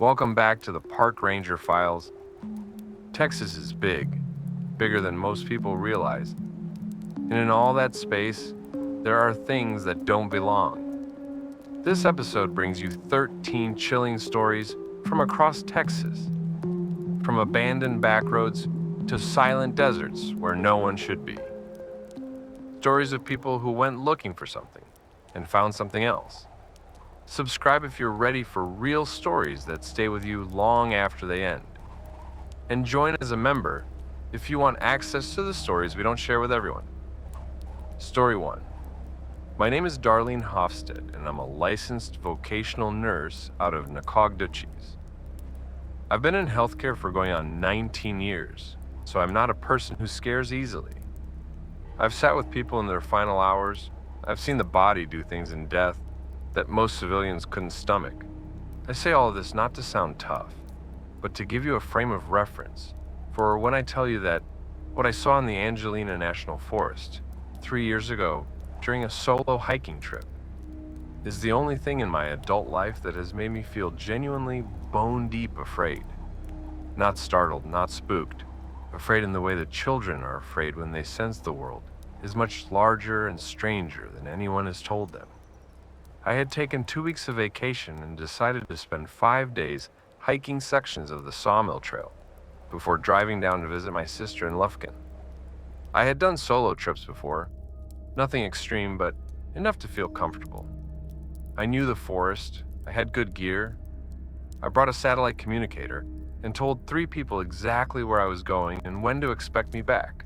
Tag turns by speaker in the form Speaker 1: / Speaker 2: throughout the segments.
Speaker 1: Welcome back to the Park Ranger Files. Texas is big, bigger than most people realize. And in all that space, there are things that don't belong. This episode brings you 13 chilling stories from across Texas, from abandoned backroads to silent deserts where no one should be. Stories of people who went looking for something and found something else. Subscribe if you're ready for real stories that stay with you long after they end. And join as a member if you want access to the stories we don't share with everyone. Story 1. My name is Darlene Hofstede, and I'm a licensed vocational nurse out of Nacogdoches. I've been in healthcare for going on 19 years, so I'm not a person who scares easily. I've sat with people in their final hours. I've seen the body do things in death that most civilians couldn't stomach. I say all of this not to sound tough, but to give you a frame of reference for when I tell you that what I saw in the Angelina National Forest 3 years ago during a solo hiking trip is the only thing in my adult life that has made me feel genuinely bone-deep afraid. Not startled, not spooked, afraid in the way that children are afraid when they sense the world is much larger and stranger than anyone has told them. I had taken 2 weeks of vacation and decided to spend 5 days hiking sections of the Sawmill Trail before driving down to visit my sister in Lufkin. I had done solo trips before, nothing extreme, but enough to feel comfortable. I knew the forest, I had good gear. I brought a satellite communicator and told 3 people exactly where I was going and when to expect me back.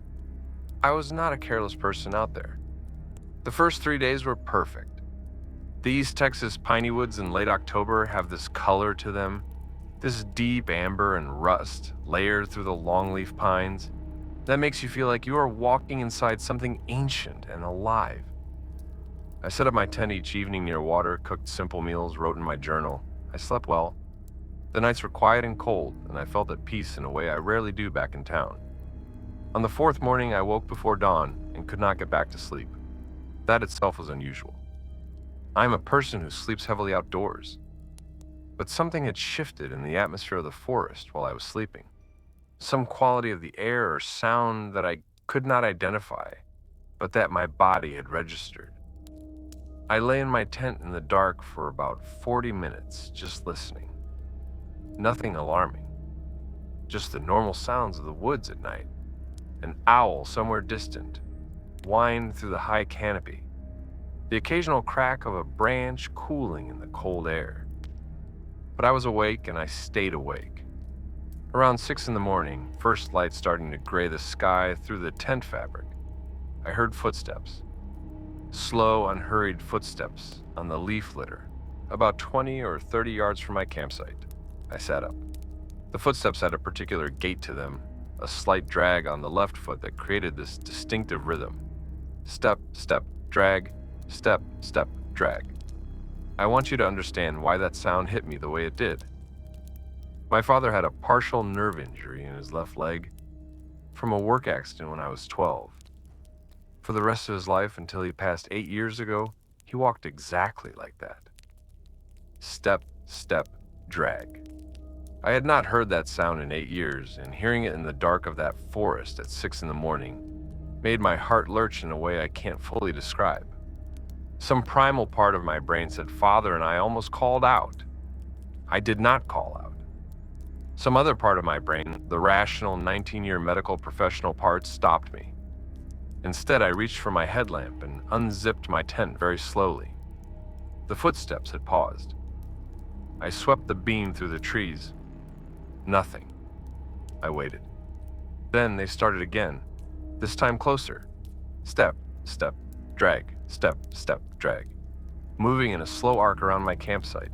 Speaker 1: I was not a careless person out there. The first 3 days were perfect. The East Texas piney woods in late October have this color to them, this deep amber and rust layered through the longleaf pines that makes you feel like you are walking inside something ancient and alive. I set up my tent each evening near water, cooked simple meals, wrote in my journal. I slept well. The nights were quiet and cold, and I felt at peace in a way I rarely do back in town. On the 4th morning, I woke before dawn and could not get back to sleep. That itself was unusual. I'm a person who sleeps heavily outdoors. But something had shifted in the atmosphere of the forest while I was sleeping. Some quality of the air or sound that I could not identify, but that my body had registered. I lay in my tent in the dark for about 40 minutes, just listening. Nothing alarming. Just the normal sounds of the woods at night. An owl somewhere distant whined through the high canopy. The occasional crack of a branch cooling in the cold air. But I was awake and I stayed awake. Around 6 in the morning, first light starting to gray the sky through the tent fabric, I heard footsteps. Slow, unhurried footsteps on the leaf litter, about 20 or 30 yards from my campsite. I sat up. The footsteps had a particular gait to them, a slight drag on the left foot that created this distinctive rhythm. Step, step, drag, step, step, drag. I want you to understand why that sound hit me the way it did. My father had a partial nerve injury in his left leg from a work accident when I was 12. For the rest of his life, until he passed 8 years ago, he walked exactly like that. Step, step, drag. I had not heard that sound in 8 years, and hearing it in the dark of that forest at 6 in the morning made my heart lurch in a way I can't fully describe. Some primal part of my brain said father, and I almost called out. I did not call out. Some other part of my brain, the rational 19-year medical professional part, stopped me. Instead, I reached for my headlamp and unzipped my tent very slowly. The footsteps had paused. I swept the beam through the trees. Nothing. I waited. Then they started again, this time closer. Step, step, drag, step, step, drag, moving in a slow arc around my campsite.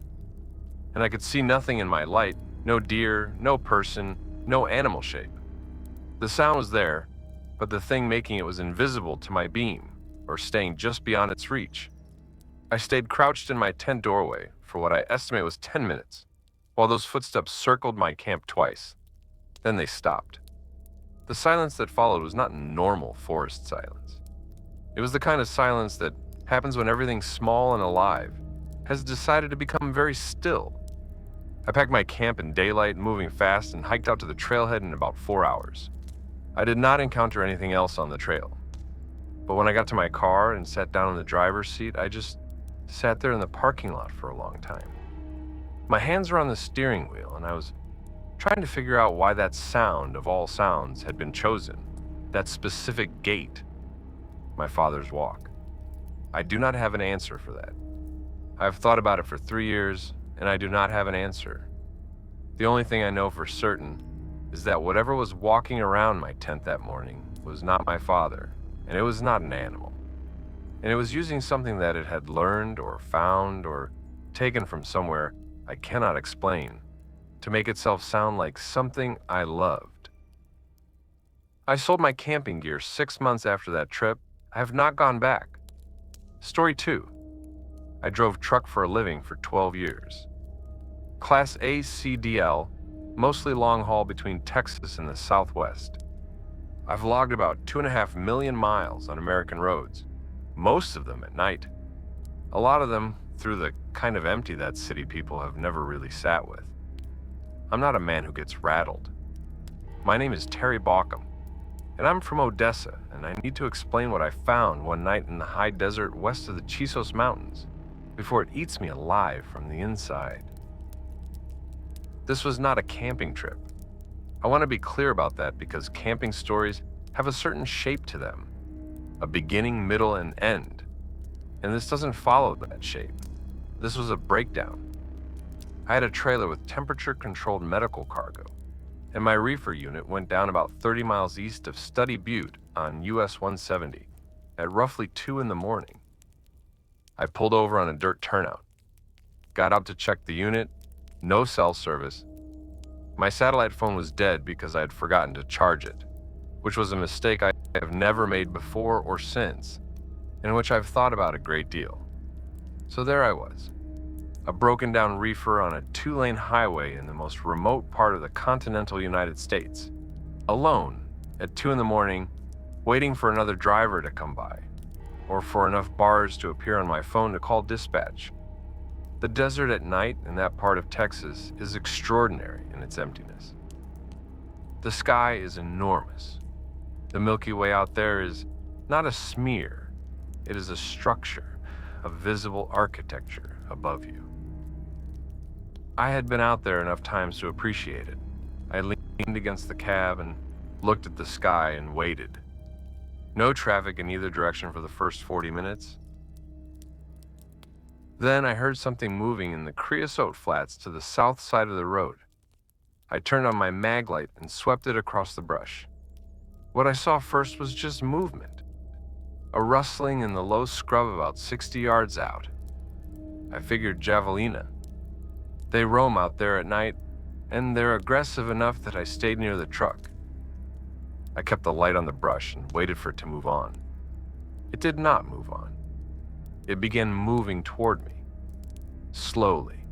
Speaker 1: And I could see nothing in my light, no deer, no person, no animal shape. The sound was there, but the thing making it was invisible to my beam, or staying just beyond its reach. I stayed crouched in my tent doorway for what I estimate was 10 minutes, while those footsteps circled my camp twice. Then they stopped. The silence that followed was not normal forest silence. It was the kind of silence that happens when everything small and alive has decided to become very still. I packed my camp in daylight, moving fast, and hiked out to the trailhead in about 4 hours. I did not encounter anything else on the trail. But when I got to my car and sat down in the driver's seat, I just sat there in the parking lot for a long time. My hands were on the steering wheel, and I was trying to figure out why that sound of all sounds had been chosen, that specific gait, my father's walk. I do not have an answer for that. I have thought about it for 3 years, and I do not have an answer. The only thing I know for certain is that whatever was walking around my tent that morning was not my father, and it was not an animal. And it was using something that it had learned or found or taken from somewhere I cannot explain to make itself sound like something I loved. I sold my camping gear 6 months after that trip. I have not gone back. Story 2. I drove truck for a living for 12 years. Class A CDL, mostly long haul between Texas and the Southwest. I've logged about 2.5 million miles on American roads, most of them at night. A lot of them through the kind of empty that city people have never really sat with. I'm not a man who gets rattled. My name is Terry Bauckham, and I'm from Odessa, and I need to explain what I found one night in the high desert west of the Chisos Mountains before it eats me alive from the inside. This was not a camping trip. I want to be clear about that because camping stories have a certain shape to them, a beginning, middle, and end, and this doesn't follow that shape. This was a breakdown. I had a trailer with temperature-controlled medical cargo, and my reefer unit went down about 30 miles east of Study Butte on US 170 at roughly 2 in the morning. I pulled over on a dirt turnout, got out to check the unit, no cell service. My satellite phone was dead because I had forgotten to charge it, which was a mistake I have never made before or since, and which I've thought about a great deal. So there I was, a broken down reefer on a 2-lane highway in the most remote part of the continental United States, alone at 2 in the morning, waiting for another driver to come by, or for enough bars to appear on my phone to call dispatch. The desert at night in that part of Texas is extraordinary in its emptiness. The sky is enormous. The Milky Way out there is not a smear, it is a structure, a visible architecture above you. I had been out there enough times to appreciate it. I leaned against the cab and looked at the sky and waited. No traffic in either direction for the first 40 minutes. Then I heard something moving in the creosote flats to the south side of the road. I turned on my mag light and swept it across the brush. What I saw first was just movement, a rustling in the low scrub about 60 yards out. I figured javelina. They roam out there at night, and they're aggressive enough that I stayed near the truck. I kept the light on the brush and waited for it to move on. It did not move on. It began moving toward me, slowly.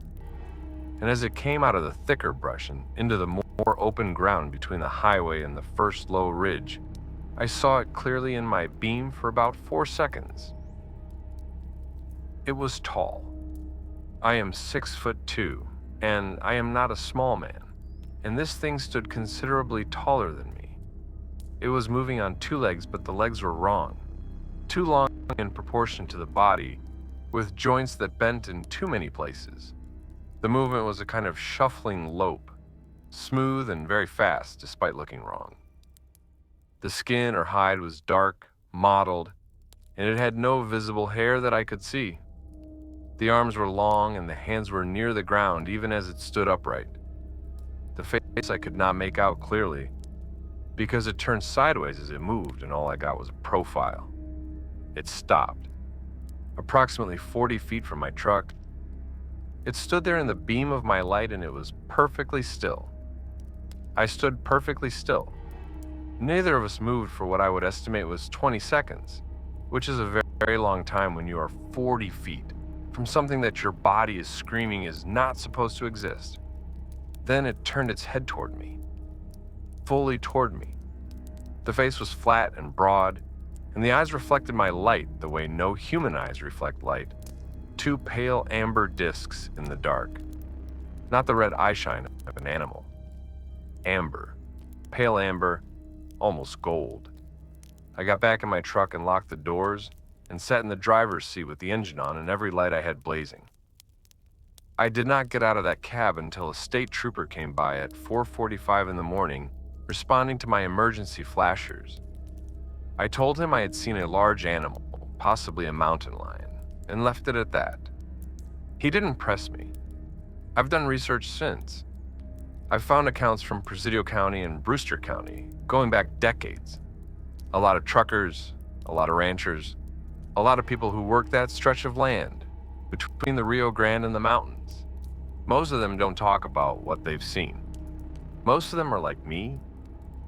Speaker 1: And as it came out of the thicker brush and into the more open ground between the highway and the first low ridge, I saw it clearly in my beam for about 4 seconds. It was tall. I am 6'2", and I am not a small man, and this thing stood considerably taller than me. It was moving on 2 legs, but the legs were wrong. Too long in proportion to the body, with joints that bent in too many places. The movement was a kind of shuffling lope, smooth and very fast despite looking wrong. The skin or hide was dark, mottled, and it had no visible hair that I could see. The arms were long and the hands were near the ground even as it stood upright. The face I could not make out clearly, because it turned sideways as it moved and all I got was a profile. It stopped, approximately 40 feet from my truck. It stood there in the beam of my light and it was perfectly still. I stood perfectly still. Neither of us moved for what I would estimate was 20 seconds, which is a very, very long time when you are 40 feet from something that your body is screaming is not supposed to exist. Then it turned its head toward me, fully toward me. The face was flat and broad, and the eyes reflected my light the way no human eyes reflect light, 2 pale amber discs in the dark. not the red eyeshine of an animal. Amber, pale amber, almost gold. I got back in my truck and locked the doors and sat in the driver's seat with the engine on and every light I had blazing. I did not get out of that cab until a state trooper came by at 4:45 in the morning, responding to my emergency flashers. I told him I had seen a large animal, possibly a mountain lion, and left it at that. He didn't press me. I've done research since. I've found accounts from Presidio County and Brewster County, going back decades. A lot of truckers, a lot of ranchers, a lot of people who work that stretch of land between the Rio Grande and the mountains. Most of them don't talk about what they've seen. Most of them are like me,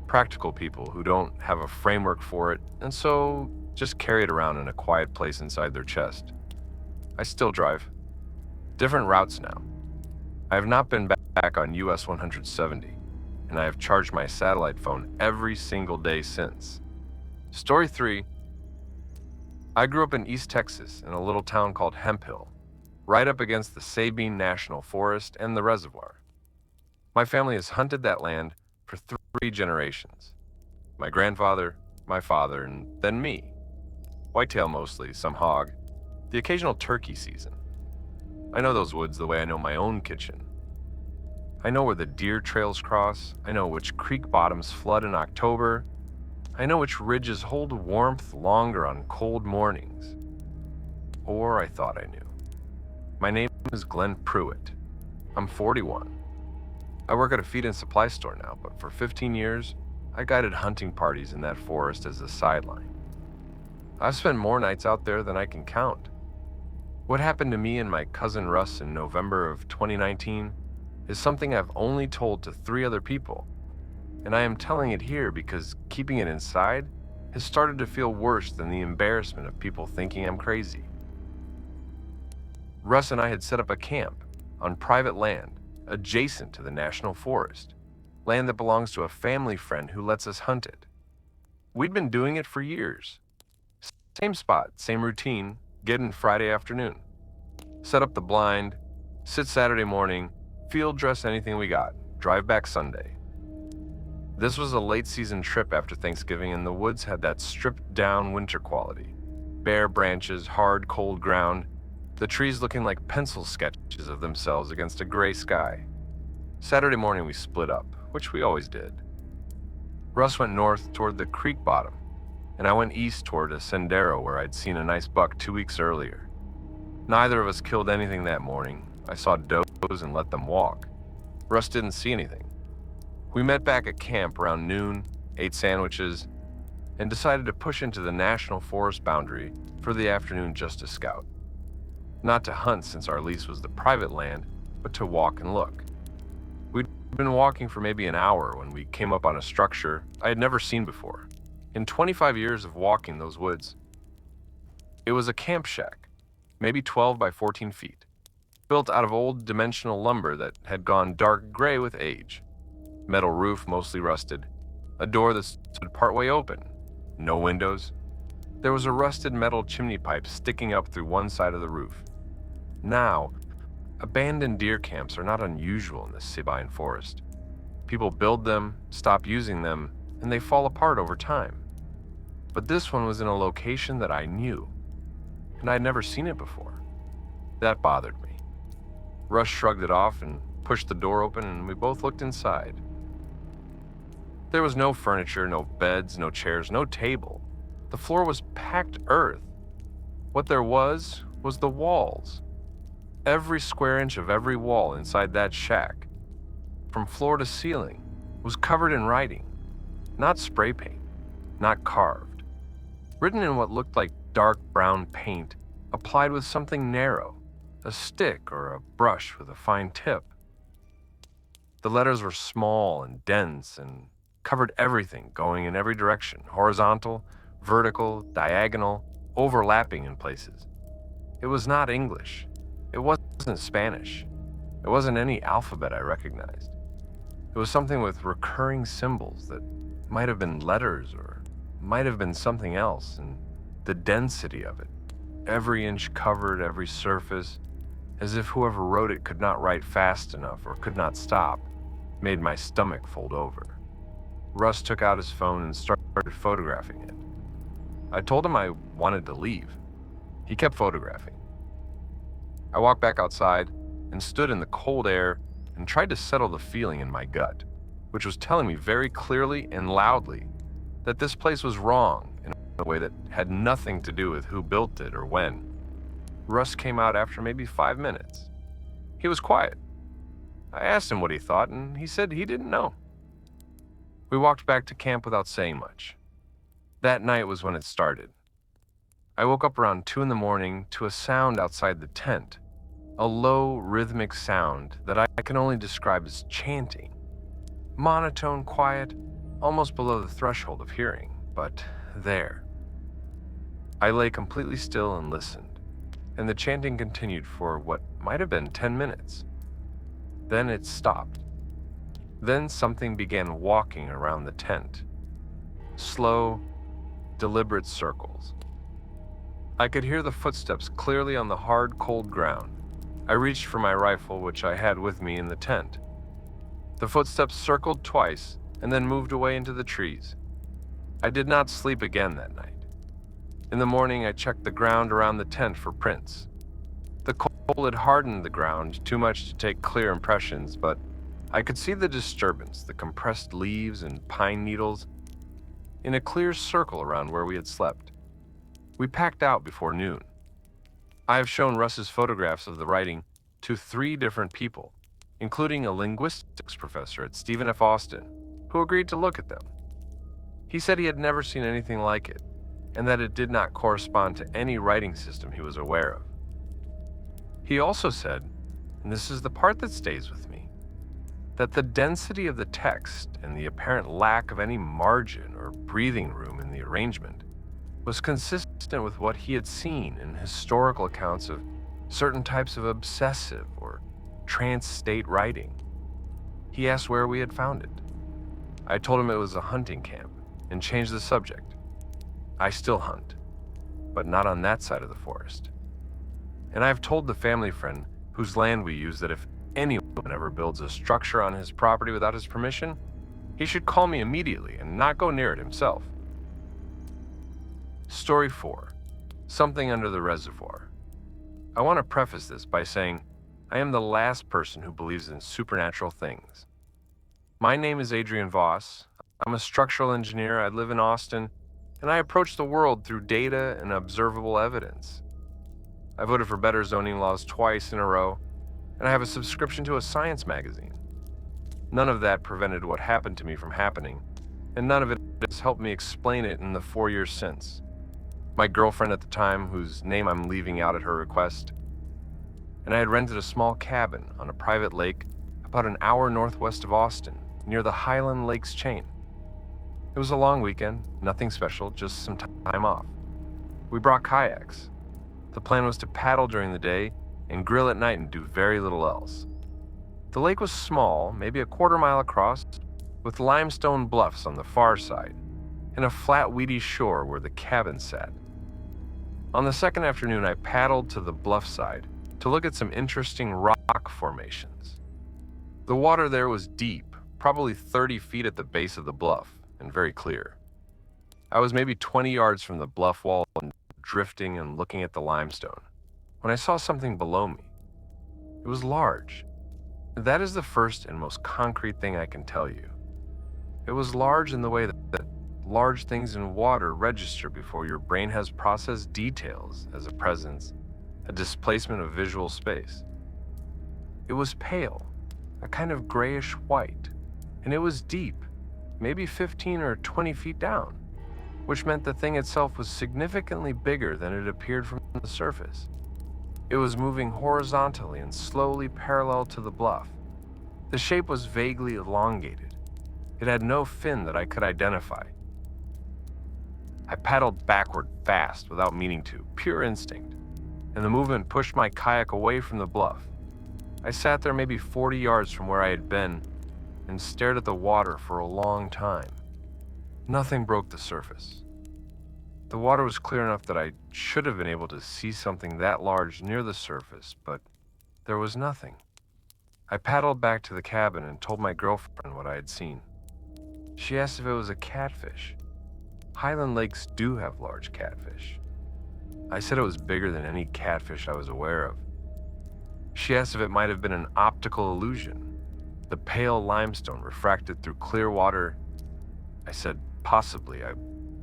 Speaker 1: practical people who don't have a framework for it, and so just carry it around in a quiet place inside their chest. I still drive. Different routes now. I have not been back on US 170, and I have charged my satellite phone every single day since. Story 3. I grew up in East Texas in a little town called Hemp Hill, right up against the Sabine National Forest and the reservoir. My family has hunted that land for 3 generations. My grandfather, my father, and then me. Whitetail mostly, some hog, the occasional turkey season. I know those woods the way I know my own kitchen. I know where the deer trails cross. I know which creek bottoms flood in October. I know which ridges hold warmth longer on cold mornings. Or I thought I knew. My name is Glenn Pruitt. I'm 41. I work at a feed and supply store now, but for 15 years, I guided hunting parties in that forest as a sideline. I've spent more nights out there than I can count. What happened to me and my cousin Russ in November of 2019 is something I've only told to 3 other people, and I am telling it here because keeping it inside has started to feel worse than the embarrassment of people thinking I'm crazy. Russ and I had set up a camp on private land adjacent to the national forest, land that belongs to a family friend who lets us hunt it. We'd been doing it for years. Same spot, same routine, get in Friday afternoon. Set up the blind, sit Saturday morning, field dress anything we got, drive back Sunday. This was a late season trip after Thanksgiving, and the woods had that stripped down winter quality. Bare branches, hard, cold ground, the trees looking like pencil sketches of themselves against a gray sky. Saturday morning we split up, which we always did. Russ went north toward the creek bottom, and I went east toward a sendero where I'd seen a nice buck 2 weeks earlier. Neither of us killed anything that morning. I saw does and let them walk. Russ didn't see anything. We met back at camp around noon, ate sandwiches, and decided to push into the national forest boundary for the afternoon just to scout. Not to hunt since our lease was the private land, but to walk and look. We'd been walking for maybe an hour when we came up on a structure I had never seen before. In 25 years of walking those woods, it was a camp shack, maybe 12 by 14 feet, built out of old dimensional lumber that had gone dark gray with age. Metal roof mostly rusted, a door that stood partway open, no windows. There was a rusted metal chimney pipe sticking up through one side of the roof. Now, abandoned deer camps are not unusual in the Sabine forest. People build them, stop using them, and they fall apart over time. But this one was in a location that I knew, and I'd never seen it before. That bothered me. Russ shrugged it off and pushed the door open, and we both looked inside. There was no furniture, no beds, no chairs, no table. The floor was packed earth. What there was the walls. Every square inch of every wall inside that shack, from floor to ceiling, was covered in writing. Not spray paint, not carved. Written in what looked like dark brown paint, applied with something narrow, a stick or a brush with a fine tip. The letters were small and dense and covered everything, going in every direction, horizontal, vertical, diagonal, overlapping in places. It was not English. It wasn't Spanish. It wasn't any alphabet I recognized. It was something with recurring symbols that might have been letters or might have been something else, and the density of it, every inch covered, every surface, as if whoever wrote it could not write fast enough or could not stop, made my stomach fold over. Russ took out his phone and started photographing it. I told him I wanted to leave. He kept photographing. I walked back outside and stood in the cold air and tried to settle the feeling in my gut, which was telling me very clearly and loudly that this place was wrong in a way that had nothing to do with who built it or when. Russ came out after maybe 5 minutes. He was quiet. I asked him what he thought, and he said he didn't know. We walked back to camp without saying much. That night was when it started. I woke up around 2 a.m. to a sound outside the tent, a low, rhythmic sound that I can only describe as chanting. Monotone, quiet, almost below the threshold of hearing, but there. I lay completely still and listened, and the chanting continued for what might have been 10 minutes. Then it stopped. Then something began walking around the tent. Slow, deliberate circles. I could hear the footsteps clearly on the hard, cold ground. I reached for my rifle, which I had with me in the tent. The footsteps circled twice and then moved away into the trees. I did not sleep again that night. In the morning, I checked the ground around the tent for prints. The cold had hardened the ground too much to take clear impressions, but I could see the disturbance, the compressed leaves and pine needles, in a clear circle around where we had slept. We packed out before noon. I have shown Russ's photographs of the writing to 3 different people, including a linguistics professor at Stephen F. Austin, who agreed to look at them. He said he had never seen anything like it, and that it did not correspond to any writing system he was aware of. He also said, and this is the part that stays with me, that the density of the text and the apparent lack of any margin or breathing room in the arrangement was consistent with what he had seen in historical accounts of certain types of obsessive or trance state writing. He asked where we had found it. I told him it was a hunting camp and changed the subject. I still hunt, but not on that side of the forest. And I've told the family friend whose land we use that if anyone ever builds a structure on his property without his permission, he should call me immediately and not go near it himself. Story 4. Something under the reservoir. I want to preface this by saying I am the last person who believes in supernatural things. My name is Adrian Voss. I'm a structural engineer. I live in Austin, and I approach the world through data and observable evidence. I voted for better zoning laws twice in a row, and I have a subscription to a science magazine. None of that prevented what happened to me from happening, and none of it has helped me explain it in the 4 years since. My girlfriend at the time, whose name I'm leaving out at her request, and I had rented a small cabin on a private lake about an hour northwest of Austin, near the Highland Lakes chain. It was a long weekend, nothing special, just some time off. We brought kayaks. The plan was to paddle during the day and grill at night and do very little else. The lake was small, maybe a quarter mile across, with limestone bluffs on the far side, and a flat weedy shore where the cabin sat. On the second afternoon, I paddled to the bluff side to look at some interesting rock formations. The water there was deep, probably 30 feet at the base of the bluff, and very clear. I was maybe 20 yards from the bluff wall and drifting and looking at the limestone when I saw something below me. It was large. That is the first and most concrete thing I can tell you. It was large in the way that large things in water register before your brain has processed details as a presence, a displacement of visual space. It was pale, a kind of grayish white, and it was deep, maybe 15 or 20 feet down, which meant the thing itself was significantly bigger than it appeared from the surface. It was moving horizontally and slowly parallel to the bluff. The shape was vaguely elongated. It had no fin that I could identify. I paddled backward fast without meaning to, pure instinct, and the movement pushed my kayak away from the bluff. I sat there maybe 40 yards from where I had been and stared at the water for a long time. Nothing broke the surface. The water was clear enough that I should have been able to see something that large near the surface, but There was nothing. I paddled back to the cabin and told my girlfriend what I had seen. She asked if it was a catfish. Highland lakes do have large catfish. I said it was bigger than any catfish I was aware of. She asked if it might have been an optical illusion, the pale limestone refracted through clear water. I said possibly. I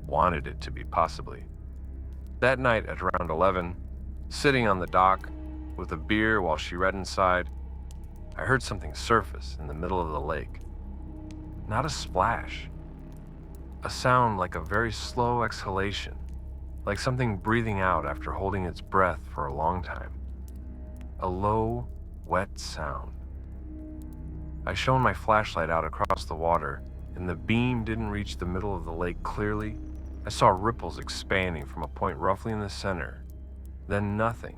Speaker 1: wanted it to be possibly. That night at around 11, sitting on the dock with a beer while she read inside, I heard something surface in the middle of the lake. Not a splash. A sound like a very slow exhalation, like something breathing out after holding its breath for a long time. A low, wet sound. I shone my flashlight out across the water, and the beam didn't reach the middle of the lake clearly. I saw ripples expanding from a point roughly in the center, then nothing.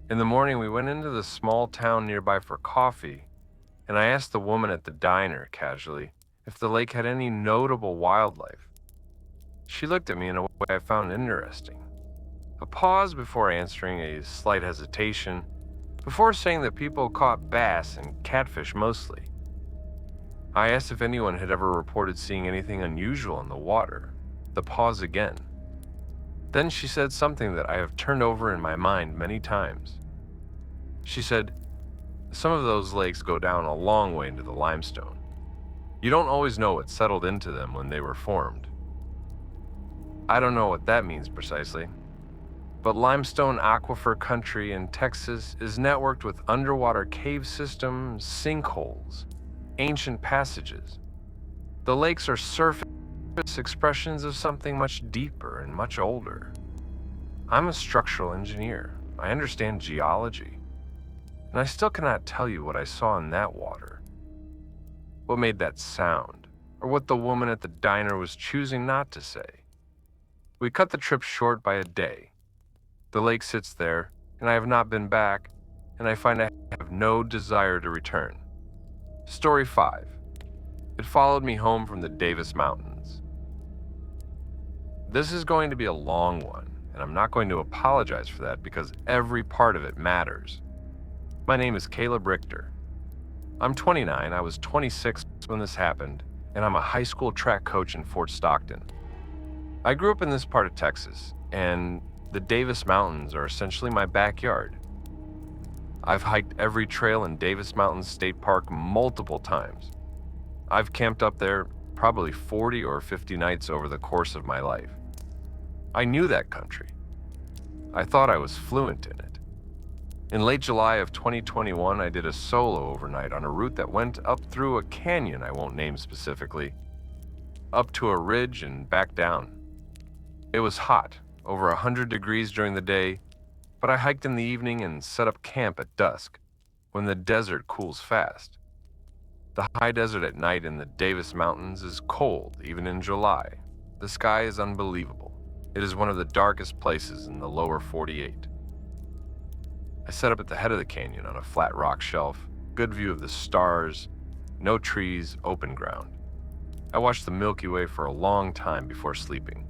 Speaker 1: In the morning, we went into the small town nearby for coffee, and I asked the woman at the diner casually if the lake had any notable wildlife. She looked at me in a way I found interesting. A pause before answering, a slight hesitation, before saying that people caught bass and catfish mostly. I asked if anyone had ever reported seeing anything unusual in the water. The pause again. Then she said something that I have turned over in my mind many times. She said, "Some of those lakes go down a long way into the limestone. You don't always know what settled into them when they were formed." I don't know what that means precisely, but limestone aquifer country in Texas is networked with underwater cave systems, sinkholes, ancient passages. The lakes are surface expressions of something much deeper and much older. I'm a structural engineer. I understand geology. And I still cannot tell you what I saw in that water. What made that sound, or what the woman at the diner was choosing not to say. We cut the trip short by a day. The lake sits there, and I have not been back, and I find I have no desire to return. Story 5. It followed me home from the Davis Mountains. This is going to be a long one, and I'm not going to apologize for that because every part of it matters. My name is Caleb Richter. I'm 29, I was 26 when this happened, and I'm a high school track coach in Fort Stockton. I grew up in this part of Texas, and the Davis Mountains are essentially my backyard. I've hiked every trail in Davis Mountains State Park multiple times. I've camped up there probably 40 or 50 nights over the course of my life. I knew that country. I thought I was fluent in it. In late July of 2021, I did a solo overnight on a route that went up through a canyon I won't name specifically, up to a ridge and back down. It was hot, over 100 degrees during the day, but I hiked in the evening and set up camp at dusk, when the desert cools fast. The high desert at night in the Davis Mountains is cold, even in July. The sky is unbelievable. It is one of the darkest places in the lower 48. I set up at the head of the canyon on a flat rock shelf, good view of the stars, no trees, open ground. I watched the Milky Way for a long time before sleeping.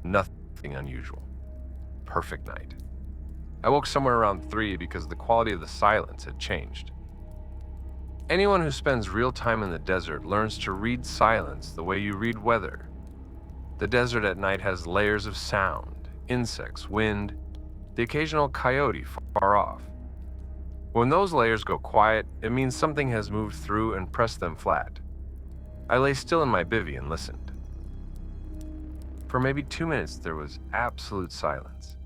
Speaker 1: Nothing unusual. Perfect night. I woke somewhere around 3 because the quality of the silence had changed. Anyone who spends real time in the desert learns to read silence the way you read weather. The desert at night has layers of sound, insects, wind, the occasional coyote far off. When those layers go quiet, it means something has moved through and pressed them flat. I lay still in my bivvy and listened. For maybe 2 minutes there was absolute silence.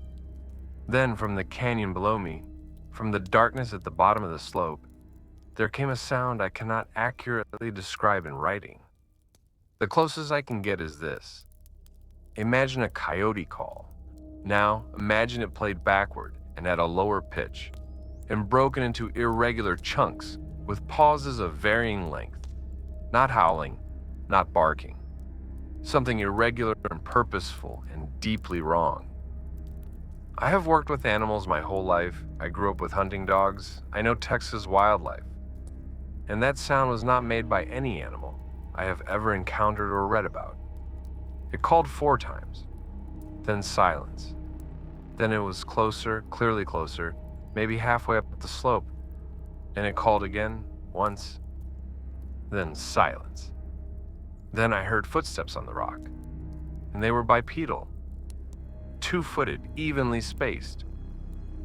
Speaker 1: Then from the canyon below me, from the darkness at the bottom of the slope, there came a sound I cannot accurately describe in writing. The closest I can get is this. Imagine a coyote call. Now, imagine it played backward and at a lower pitch, and broken into irregular chunks with pauses of varying length. Not howling, not barking. Something irregular and purposeful and deeply wrong. I have worked with animals my whole life. I grew up with hunting dogs. I know Texas wildlife. And that sound was not made by any animal I have ever encountered or read about. It called 4 times. Then silence. Then it was closer, clearly closer, maybe halfway up the slope, and it called again, once, then silence. Then I heard footsteps on the rock, and they were bipedal, 2-footed, evenly spaced,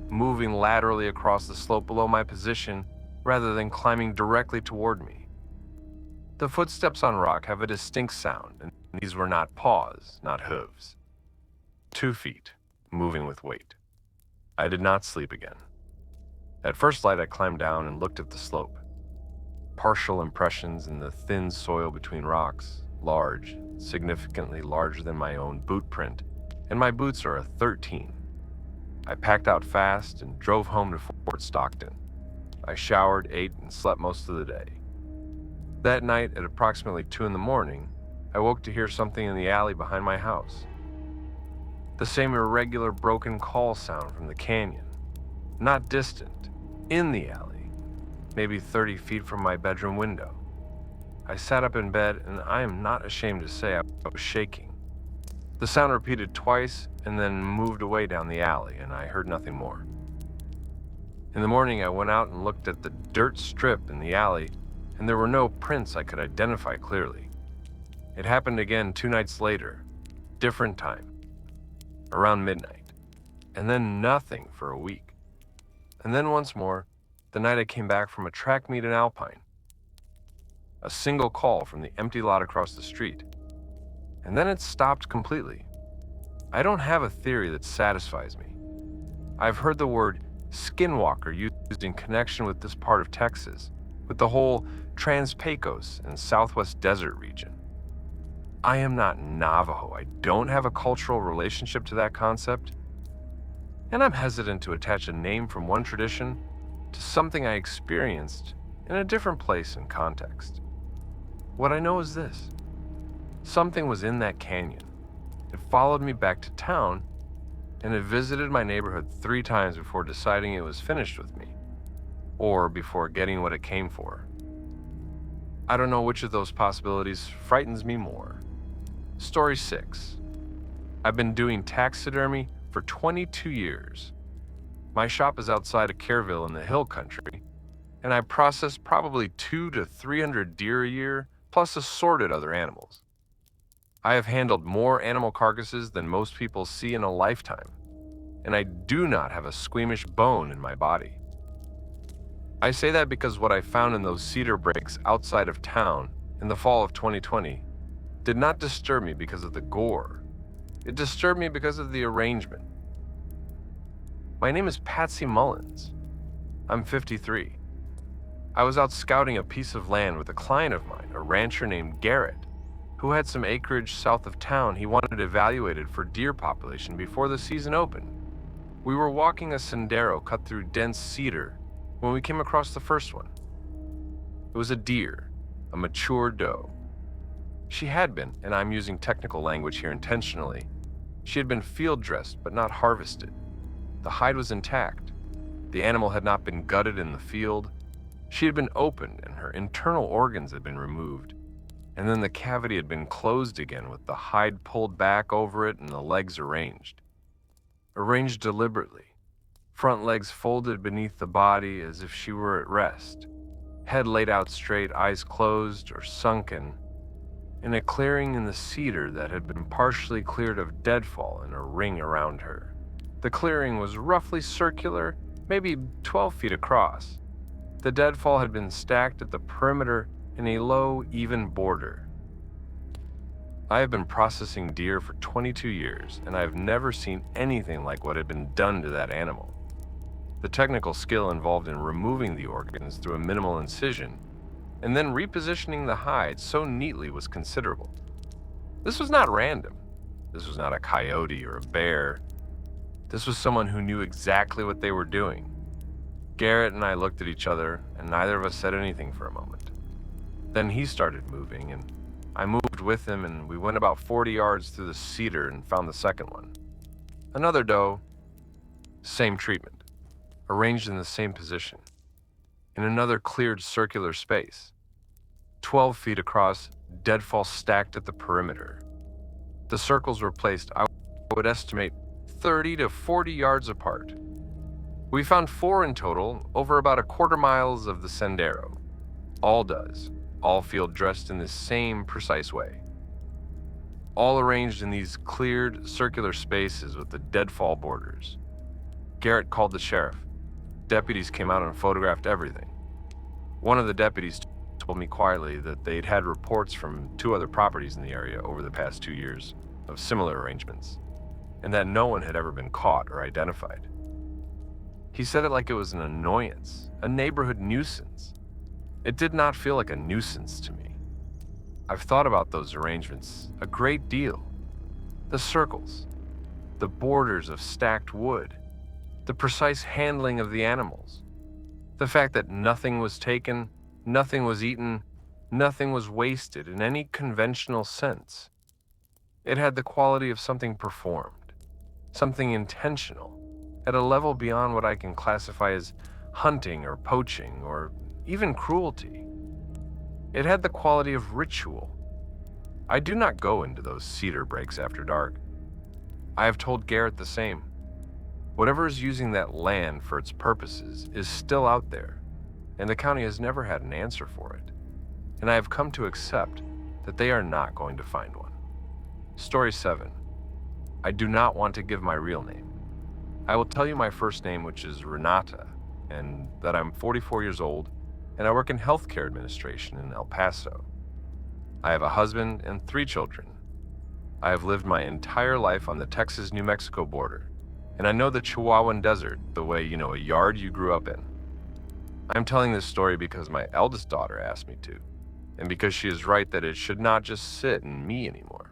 Speaker 1: moving laterally across the slope below my position rather than climbing directly toward me. The footsteps on rock have a distinct sound, and these were not paws, not hooves. 2 feet, moving with weight. I did not sleep again. At first light, I climbed down and looked at the slope. Partial impressions in the thin soil between rocks, large, significantly larger than my own boot print, and my boots are a 13. I packed out fast and drove home to Fort Stockton. I showered, ate, and slept most of the day. That night, at approximately 2 in the morning, I woke to hear something in the alley behind my house. The same irregular broken call sound from the canyon, not distant, in the alley, maybe 30 feet from my bedroom window. I sat up in bed, and I am not ashamed to say I was shaking. The sound repeated twice and then moved away down the alley, and I heard nothing more. In the morning, I went out and looked at the dirt strip in the alley, and there were no prints I could identify clearly. It happened again 2 nights later, different time, around midnight, and then nothing for a week. And then once more, the night I came back from a track meet in Alpine. A single call from the empty lot across the street, and then it stopped completely. I don't have a theory that satisfies me. I've heard the word skinwalker used in connection with this part of Texas, with the whole Trans-Pecos and Southwest Desert region. I am not Navajo. I don't have a cultural relationship to that concept, and I'm hesitant to attach a name from one tradition to something I experienced in a different place and context. What I know is this: something was in that canyon. It followed me back to town, and it visited my neighborhood 3 times before deciding it was finished with me, or before getting what it came for. I don't know which of those possibilities frightens me more. Story 6. I've been doing taxidermy for 22 years. My shop is outside of Kerrville in the hill country, and I process probably 200 to 300 deer a year, plus assorted other animals. I have handled more animal carcasses than most people see in a lifetime, and I do not have a squeamish bone in my body. I say that because what I found in those cedar breaks outside of town in the fall of 2020 did not disturb me because of the gore. It disturbed me because of the arrangement. My name is Patsy Mullins. I'm 53. I was out scouting a piece of land with a client of mine, a rancher named Garrett, who had some acreage south of town he wanted evaluated for deer population before the season opened. We were walking a sendero cut through dense cedar when we came across the first one. It was a deer, a mature doe. She had been, and I'm using technical language here intentionally, she had been field dressed but not harvested. The hide was intact. The animal had not been gutted in the field. She had been opened and her internal organs had been removed, and then the cavity had been closed again with the hide pulled back over it and the legs arranged. Arranged deliberately. Front legs folded beneath the body as if she were at rest, head laid out straight, eyes closed or sunken, in a clearing in the cedar that had been partially cleared of deadfall in a ring around her. The clearing was roughly circular, maybe 12 feet across. The deadfall had been stacked at the perimeter in a low, even border. I have been processing deer for 22 years, and I have never seen anything like what had been done to that animal. The technical skill involved in removing the organs through a minimal incision and then repositioning the hide so neatly was considerable. This was not random. This was not a coyote or a bear. This was someone who knew exactly what they were doing. Garrett and I looked at each other, and neither of us said anything for a moment. Then he started moving, and I moved with him, and we went about 40 yards through the cedar and found the second one. Another doe, same treatment, arranged in the same position, in another cleared circular space, 12 feet across, deadfall stacked at the perimeter. The circles were placed, I would estimate, 30 to 40 yards apart. We found 4 in total over about a quarter miles of the sendero. All field dressed in the same precise way. All arranged in these cleared circular spaces with the deadfall borders. Garrett called the sheriff. Deputies came out and photographed everything. One of the deputies told me quietly that they'd had reports from 2 other properties in the area over the past 2 years of similar arrangements, and that no one had ever been caught or identified. He said it like it was an annoyance, a neighborhood nuisance. It did not feel like a nuisance to me. I've thought about those arrangements a great deal. The circles, the borders of stacked wood, the precise handling of the animals, the fact that nothing was taken, nothing was eaten, nothing was wasted in any conventional sense. It had the quality of something performed, something intentional, at a level beyond what I can classify as hunting or poaching or even cruelty. It had the quality of ritual. I do not go into those cedar breaks after dark. I have told Garrett the same. Whatever is using that land for its purposes is still out there, and the county has never had an answer for it. And I have come to accept that they are not going to find one. Story 7. I do not want to give my real name. I will tell you my first name, which is Renata, and that I'm 44 years old, and I work in healthcare administration in El Paso. I have a husband and 3 children. I have lived my entire life on the Texas-New Mexico border, and I know the Chihuahuan Desert the way you know a yard you grew up in. I'm telling this story because my eldest daughter asked me to, and because she is right that it should not just sit in me anymore.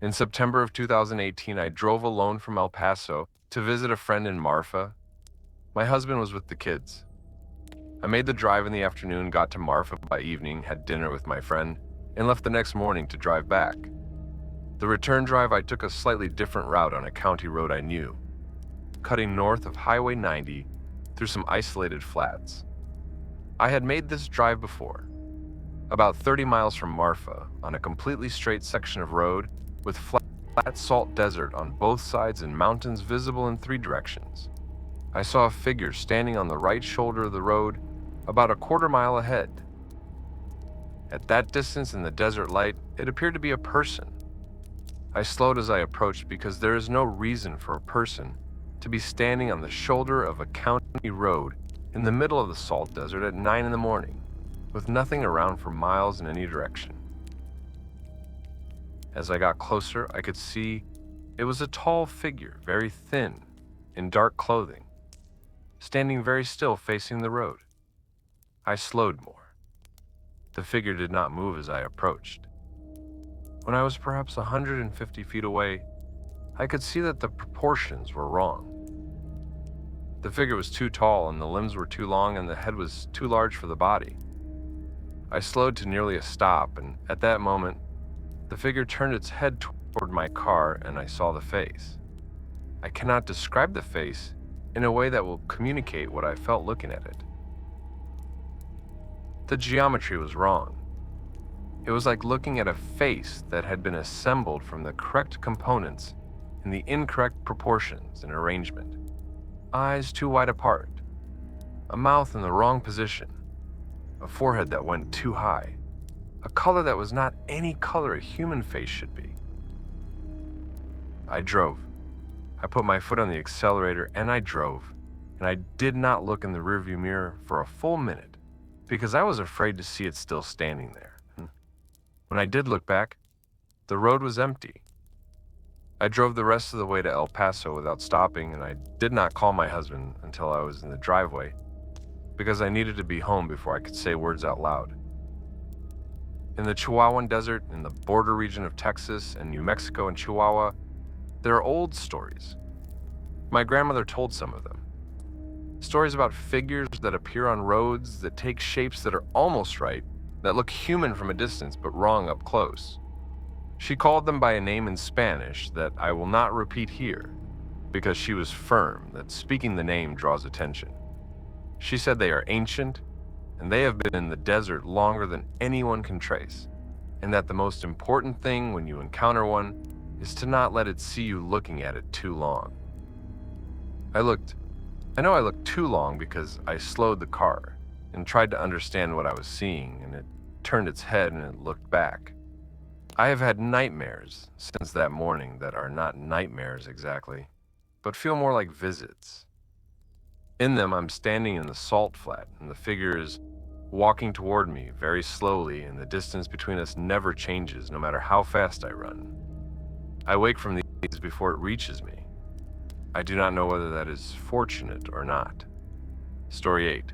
Speaker 1: In September of 2018, I drove alone from El Paso to visit a friend in Marfa. My husband was with the kids. I made the drive in the afternoon, got to Marfa by evening, had dinner with my friend, and left the next morning to drive back. The return drive, I took a slightly different route on a county road I knew, cutting north of Highway 90 through some isolated flats. I had made this drive before, about 30 miles from Marfa, on a completely straight section of road with flat salt desert on both sides and mountains visible in 3 directions. I saw a figure standing on the right shoulder of the road about a quarter mile ahead. At that distance in the desert light, it appeared to be a person. I slowed as I approached because there is no reason for a person to be standing on the shoulder of a county road in the middle of the salt desert at 9 in the morning, with nothing around for miles in any direction. As I got closer, I could see it was a tall figure, very thin, in dark clothing, standing very still facing the road. I slowed more. The figure did not move as I approached. When I was perhaps 150 feet away, I could see that the proportions were wrong. The figure was too tall and the limbs were too long and the head was too large for the body. I slowed to nearly a stop, and at that moment, the figure turned its head toward my car and I saw the face. I cannot describe the face in a way that will communicate what I felt looking at it. The geometry was wrong. It was like looking at a face that had been assembled from the correct components in the incorrect proportions and arrangement. Eyes too wide apart, a mouth in the wrong position, a forehead that went too high, a color that was not any color a human face should be. I drove. I put my foot on the accelerator and I drove, and I did not look in the rearview mirror for a full minute because I was afraid to see it still standing there. When I did look back, the road was empty. I drove the rest of the way to El Paso without stopping, and I did not call my husband until I was in the driveway because I needed to be home before I could say words out loud. In the Chihuahuan Desert, in the border region of Texas and New Mexico and Chihuahua, there are old stories. My grandmother told some of them. Stories about figures that appear on roads that take shapes that are almost right, that look human from a distance but wrong up close. She called them by a name in Spanish that I will not repeat here because she was firm that speaking the name draws attention. She said they are ancient and they have been in the desert longer than anyone can trace, and that the most important thing when you encounter one is to not let it see you looking at it too long. I know I looked too long because I slowed the car and tried to understand what I was seeing, and it turned its head and it looked back. I have had nightmares since that morning that are not nightmares exactly, but feel more like visits. In them, I'm standing in the salt flat, and the figure is walking toward me very slowly, and the distance between us never changes no matter how fast I run. I wake from these before it reaches me. I do not know whether that is fortunate or not. Story 8.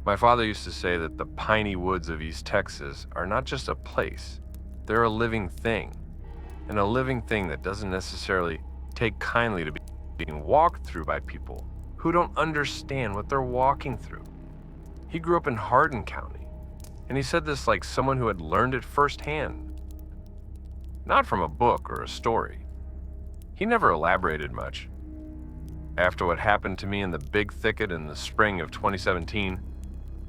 Speaker 1: My father used to say that the piney woods of East Texas are not just a place, they're a living thing, and a living thing that doesn't necessarily take kindly to being walked through by people who don't understand what they're walking through. He grew up in Hardin County, and he said this like someone who had learned it firsthand, not from a book or a story. He never elaborated much. After what happened to me in the big thicket in the spring of 2017,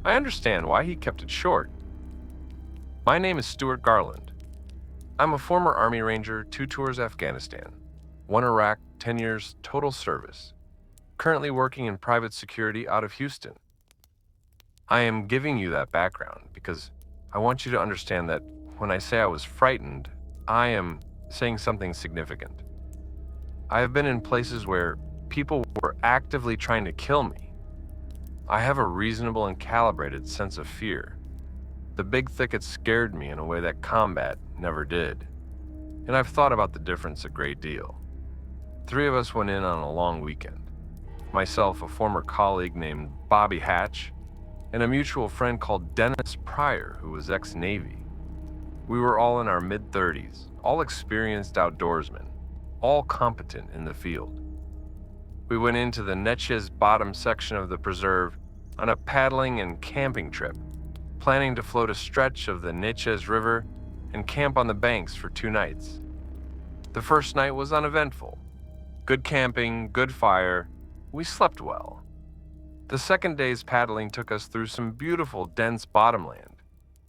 Speaker 1: I understand why he kept it short. My name is Stuart Garland. I'm a former Army Ranger, 2 tours Afghanistan, 1 Iraq, 10 years total service, currently working in private security out of Houston. I am giving you that background because I want you to understand that when I say I was frightened, I am saying something significant. I have been in places where people were actively trying to kill me. I have a reasonable and calibrated sense of fear. The big thicket scared me in a way that combat never did, and I've thought about the difference a great deal. 3 of us went in on a long weekend. Myself, a former colleague named Bobby Hatch, and a mutual friend called Dennis Pryor, who was ex-Navy. We were all in our mid-30s, all experienced outdoorsmen, all competent in the field. We went into the Natchez bottom section of the preserve on a paddling and camping trip, planning to float a stretch of the Natchez River and camp on the banks for 2 nights. The first night was uneventful. Good camping, good fire. We slept well. The second day's paddling took us through some beautiful, dense bottomland,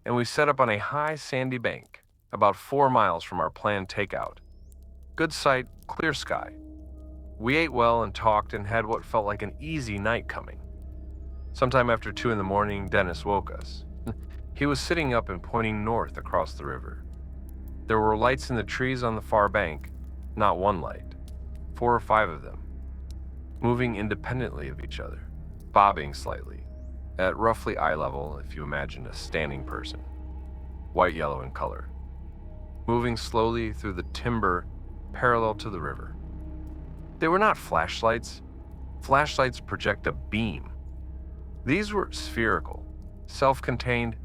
Speaker 1: and we set up on a high sandy bank, about 4 miles from our planned takeout. Good sight, clear sky. We ate well and talked and had what felt like an easy night coming. Sometime after 2 in the morning, Dennis woke us. He was sitting up and pointing north across the river. There were lights in the trees on the far bank, not one light, 4 or 5 of them, moving independently of each other, bobbing slightly, at roughly eye level if you imagine a standing person, white-yellow in color, moving slowly through the timber parallel to the river. They were not flashlights. Flashlights project a beam. These were spherical, self-contained,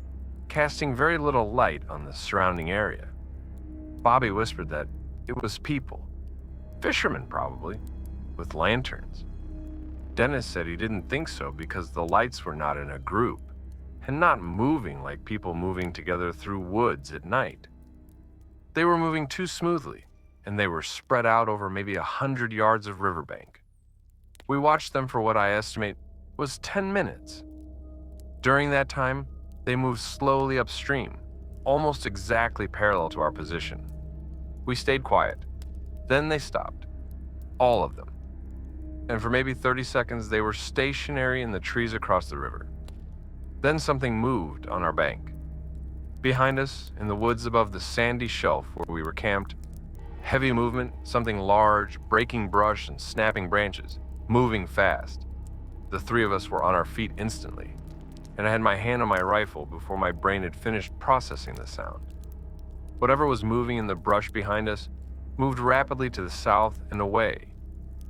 Speaker 1: casting very little light on the surrounding area. Bobby whispered that it was people, fishermen probably, with lanterns. Dennis said he didn't think so because the lights were not in a group and not moving like people moving together through woods at night. They were moving too smoothly, and they were spread out over maybe 100 yards of riverbank. We watched them for what I estimate was 10 minutes. During that time, they moved slowly upstream, almost exactly parallel to our position. We stayed quiet. Then they stopped. All of them. And for maybe 30 seconds, they were stationary in the trees across the river. Then something moved on our bank. Behind us, in the woods above the sandy shelf where we were camped, heavy movement, something large, breaking brush and snapping branches, moving fast. The 3 of us were on our feet instantly, and I had my hand on my rifle before my brain had finished processing the sound. Whatever was moving in the brush behind us moved rapidly to the south and away,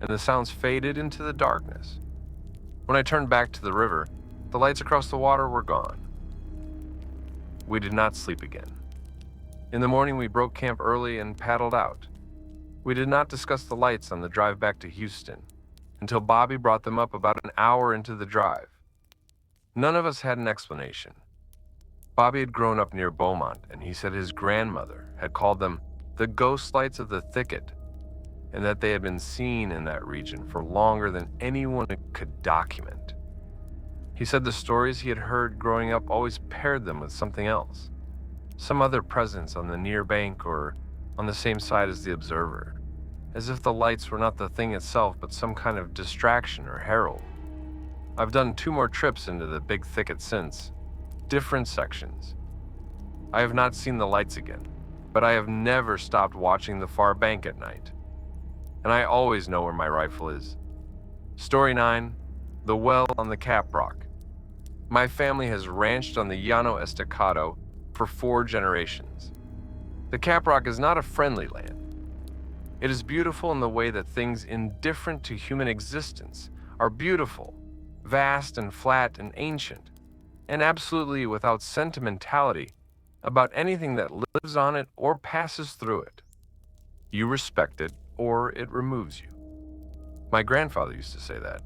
Speaker 1: and the sounds faded into the darkness. When I turned back to the river, the lights across the water were gone. We did not sleep again. In the morning, we broke camp early and paddled out. We did not discuss the lights on the drive back to Houston until Bobby brought them up about an hour into the drive. None of us had an explanation. Bobby had grown up near Beaumont, and he said his grandmother had called them the ghost lights of the thicket, and that they had been seen in that region for longer than anyone could document. He said the stories he had heard growing up always paired them with something else, some other presence on the near bank or on the same side as the observer. as if the lights were not the thing itself but some kind of distraction or herald. I've done 2 more trips into the big thicket since, different sections. I have not seen the lights again, but I have never stopped watching the far bank at night. And I always know where my rifle is. Story 9, The Well on the Caprock. My family has ranched on the Llano Estacado for 4 generations. The Caprock is not a friendly land. It is beautiful in the way that things indifferent to human existence are beautiful, vast and flat and ancient, and absolutely without sentimentality about anything that lives on it or passes through it. You respect it or it removes you. My grandfather used to say that.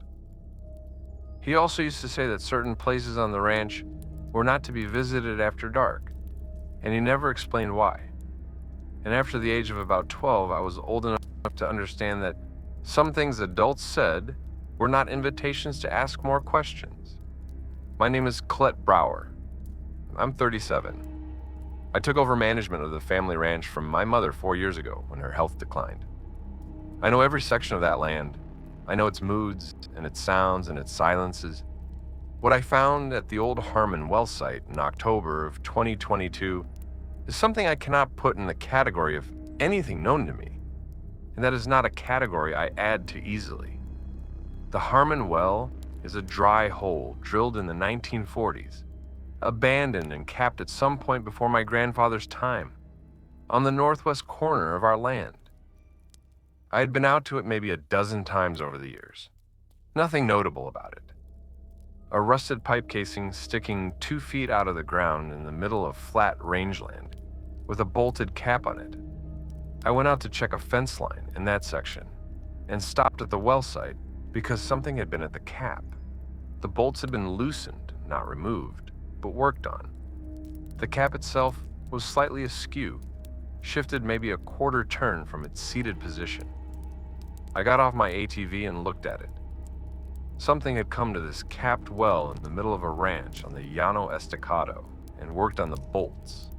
Speaker 1: He also used to say that certain places on the ranch were not to be visited after dark, and he never explained why. And after the age of about 12, I was old enough to understand that some things adults said were not invitations to ask more questions. My name is Colette Brower. I'm 37. I took over management of the family ranch from my mother 4 years ago when her health declined. I know every section of that land. I know its moods and its sounds and its silences. What I found at the old Harmon well site in October of 2022 is something I cannot put in the category of anything known to me, and that is not a category I add to easily. The Harmon well is a dry hole drilled in the 1940s, abandoned and capped at some point before my grandfather's time, on the northwest corner of our land. I had been out to it maybe a dozen times over the years. Nothing notable about it. A rusted pipe casing sticking 2 feet out of the ground in the middle of flat rangeland, with a bolted cap on it. I went out to check a fence line in that section, and stopped at the well site because something had been at the cap. The bolts had been loosened, not removed, but worked on. The cap itself was slightly askew, shifted maybe a quarter turn from its seated position. I got off my ATV and looked at it. Something had come to this capped well in the middle of a ranch on the Llano Estacado and worked on the bolts.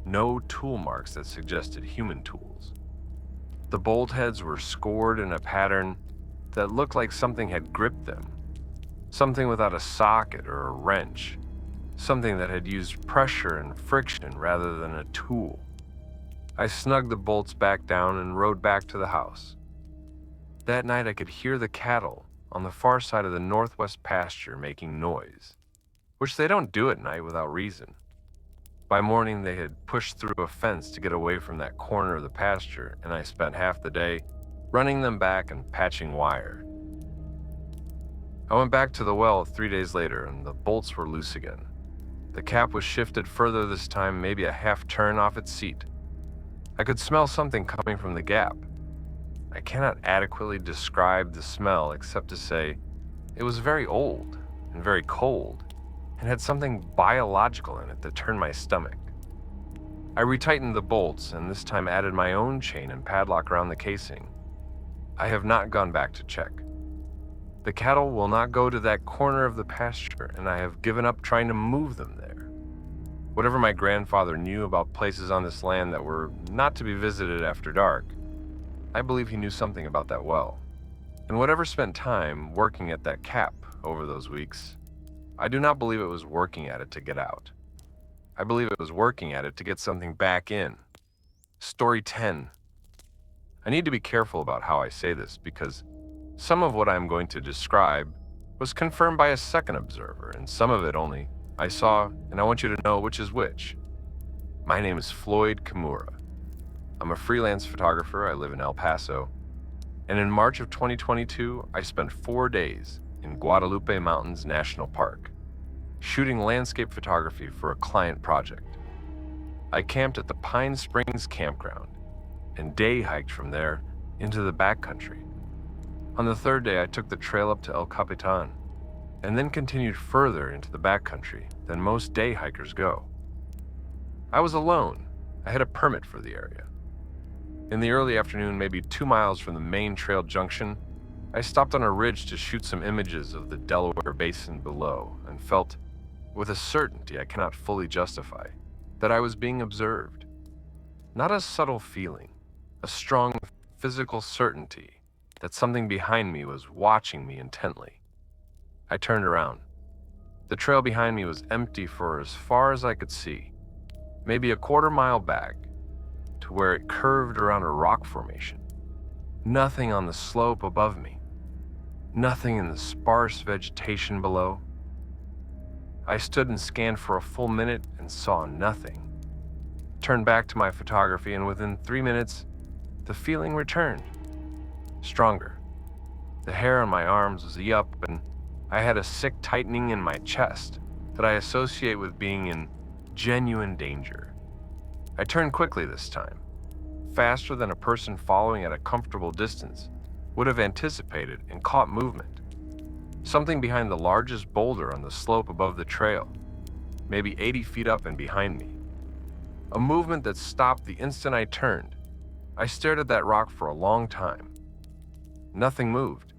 Speaker 1: No tool marks that suggested human tools. The bolt heads were scored in a pattern that looked like something had gripped them. Something without a socket or a wrench. Something that had used pressure and friction rather than a tool. I snugged the bolts back down and rode back to the house. That night I could hear the cattle on the far side of the northwest pasture making noise, which they don't do at night without reason. By morning they had pushed through a fence to get away from that corner of the pasture, and I spent half the day running them back and patching wire. I went back to the well 3 days later and the bolts were loose again. The cap was shifted further this time, maybe a half turn off its seat. I could smell something coming from the gap. I cannot adequately describe the smell except to say it was very old and very cold and had something biological in it that turned my stomach. I retightened the bolts and this time added my own chain and padlock around the casing. I have not gone back to check. The cattle will not go to that corner of the pasture, and I have given up trying to move them there. Whatever my grandfather knew about places on this land that were not to be visited after dark, I believe he knew something about that well. And whatever spent time working at that cap over those weeks, I do not believe it was working at it to get out. I believe it was working at it to get something back in. Story 10. I need to be careful about how I say this because some of what I am going to describe was confirmed by a second observer, and some of it only I saw, and I want you to know which is which. My name is Floyd Kimura. I'm a freelance photographer. I live in El Paso. And in March of 2022, I spent 4 days in Guadalupe Mountains National Park, shooting landscape photography for a client project. I camped at the Pine Springs campground and day hiked from there into the backcountry. On the 3rd day, I took the trail up to El Capitan and then continued further into the backcountry than most day hikers go. I was alone. I had a permit for the area. In the early afternoon, maybe 2 miles from the main trail junction, I stopped on a ridge to shoot some images of the Delaware Basin below and felt, with a certainty I cannot fully justify, that I was being observed. Not a subtle feeling, a strong physical certainty that something behind me was watching me intently. I turned around. The trail behind me was empty for as far as I could see, maybe a quarter-mile back, to where it curved around a rock formation. Nothing on the slope above me. Nothing in the sparse vegetation below. I stood and scanned for a full minute and saw nothing. Turned back to my photography, and within 3 minutes, the feeling returned. Stronger. The hair on my arms was up, and I had a sick tightening in my chest that I associate with being in genuine danger. I turned quickly this time, faster than a person following at a comfortable distance would have anticipated, and caught movement. Something behind the largest boulder on the slope above the trail, maybe 80 feet up and behind me. A movement that stopped the instant I turned. I stared at that rock for a long time. Nothing moved.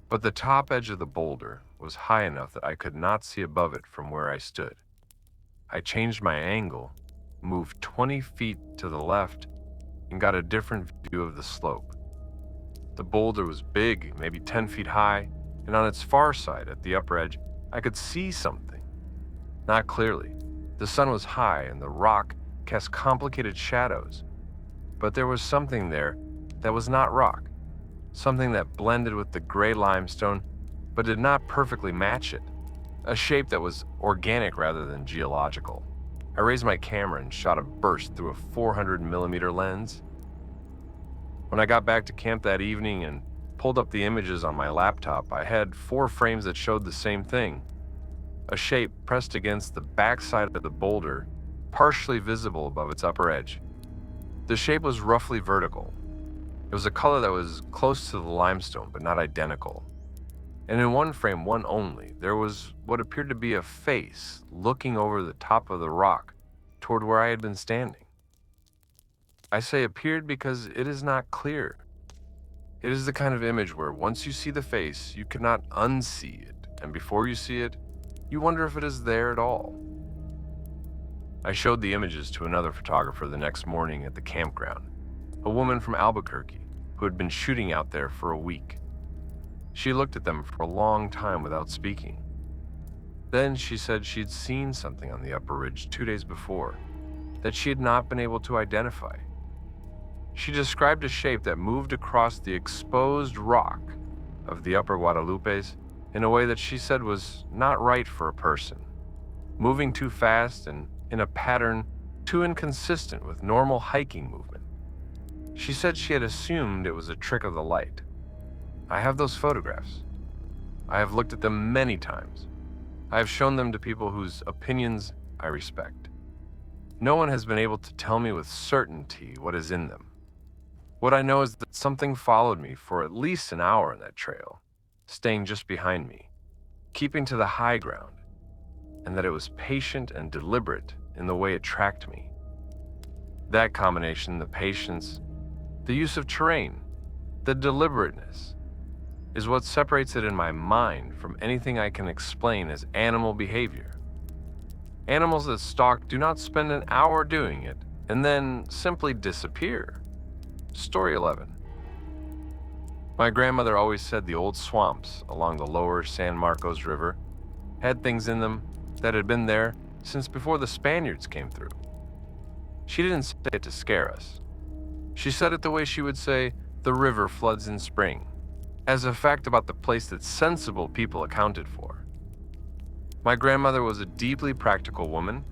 Speaker 1: But the top edge of the boulder was high enough that I could not see above it from where I stood. I changed my angle, moved 20 feet to the left, and got a different view of the slope. The boulder was big, maybe 10 feet high, and on its far side, at the upper edge, I could see something. Not clearly. The sun was high and the rock cast complicated shadows. But there was something there that was not rock. Something that blended with the gray limestone, but did not perfectly match it. A shape that was organic rather than geological. I raised my camera and shot a burst through a 400mm lens. When I got back to camp that evening and pulled up the images on my laptop, I had 4 frames that showed the same thing. A shape pressed against the backside of the boulder, partially visible above its upper edge. The shape was roughly vertical. It was a color that was close to the limestone, but not identical. And in one frame, one only, there was what appeared to be a face looking over the top of the rock toward where I had been standing. I say appeared because it is not clear. It is the kind of image where once you see the face, you cannot unsee it, and before you see it, you wonder if it is there at all. I showed the images to another photographer the next morning at the campground, a woman from Albuquerque who had been shooting out there for a week. She looked at them for a long time without speaking. Then she said she'd seen something on the upper ridge 2 days before that she had not been able to identify. She described a shape that moved across the exposed rock of the upper Guadalupes in a way that she said was not right for a person, moving too fast and in a pattern too inconsistent with normal hiking movement. She said she had assumed it was a trick of the light. I have those photographs. I have looked at them many times. I have shown them to people whose opinions I respect. No one has been able to tell me with certainty what is in them. What I know is that something followed me for at least an hour in that trail, staying just behind me, keeping to the high ground, and that it was patient and deliberate in the way it tracked me. That combination, the patience, the use of terrain, the deliberateness, is what separates it in my mind from anything I can explain as animal behavior. Animals that stalk do not spend an hour doing it and then simply disappear. Story 11. My grandmother always said the old swamps along the lower San Marcos River had things in them that had been there since before the Spaniards came through. She didn't say it to scare us. She said it the way she would say the river floods in spring, as a fact about the place that sensible people accounted for. My grandmother was a deeply practical woman,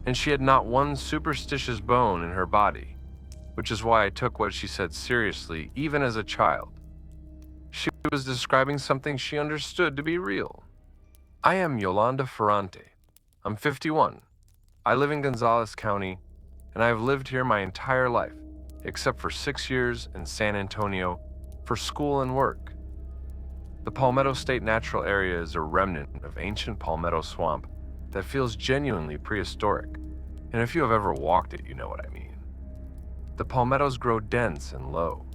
Speaker 1: and she had not one superstitious bone in her body, which is why I took what she said seriously even as a child. She was describing something she understood to be real. I am Yolanda Ferrante. I'm 51. I live in Gonzales County, and I have lived here my entire life, except for 6 years in San Antonio for school and work. The Palmetto State Natural Area is a remnant of ancient palmetto swamp that feels genuinely prehistoric, and if you have ever walked it, you know what I mean. The palmettos grow dense and low.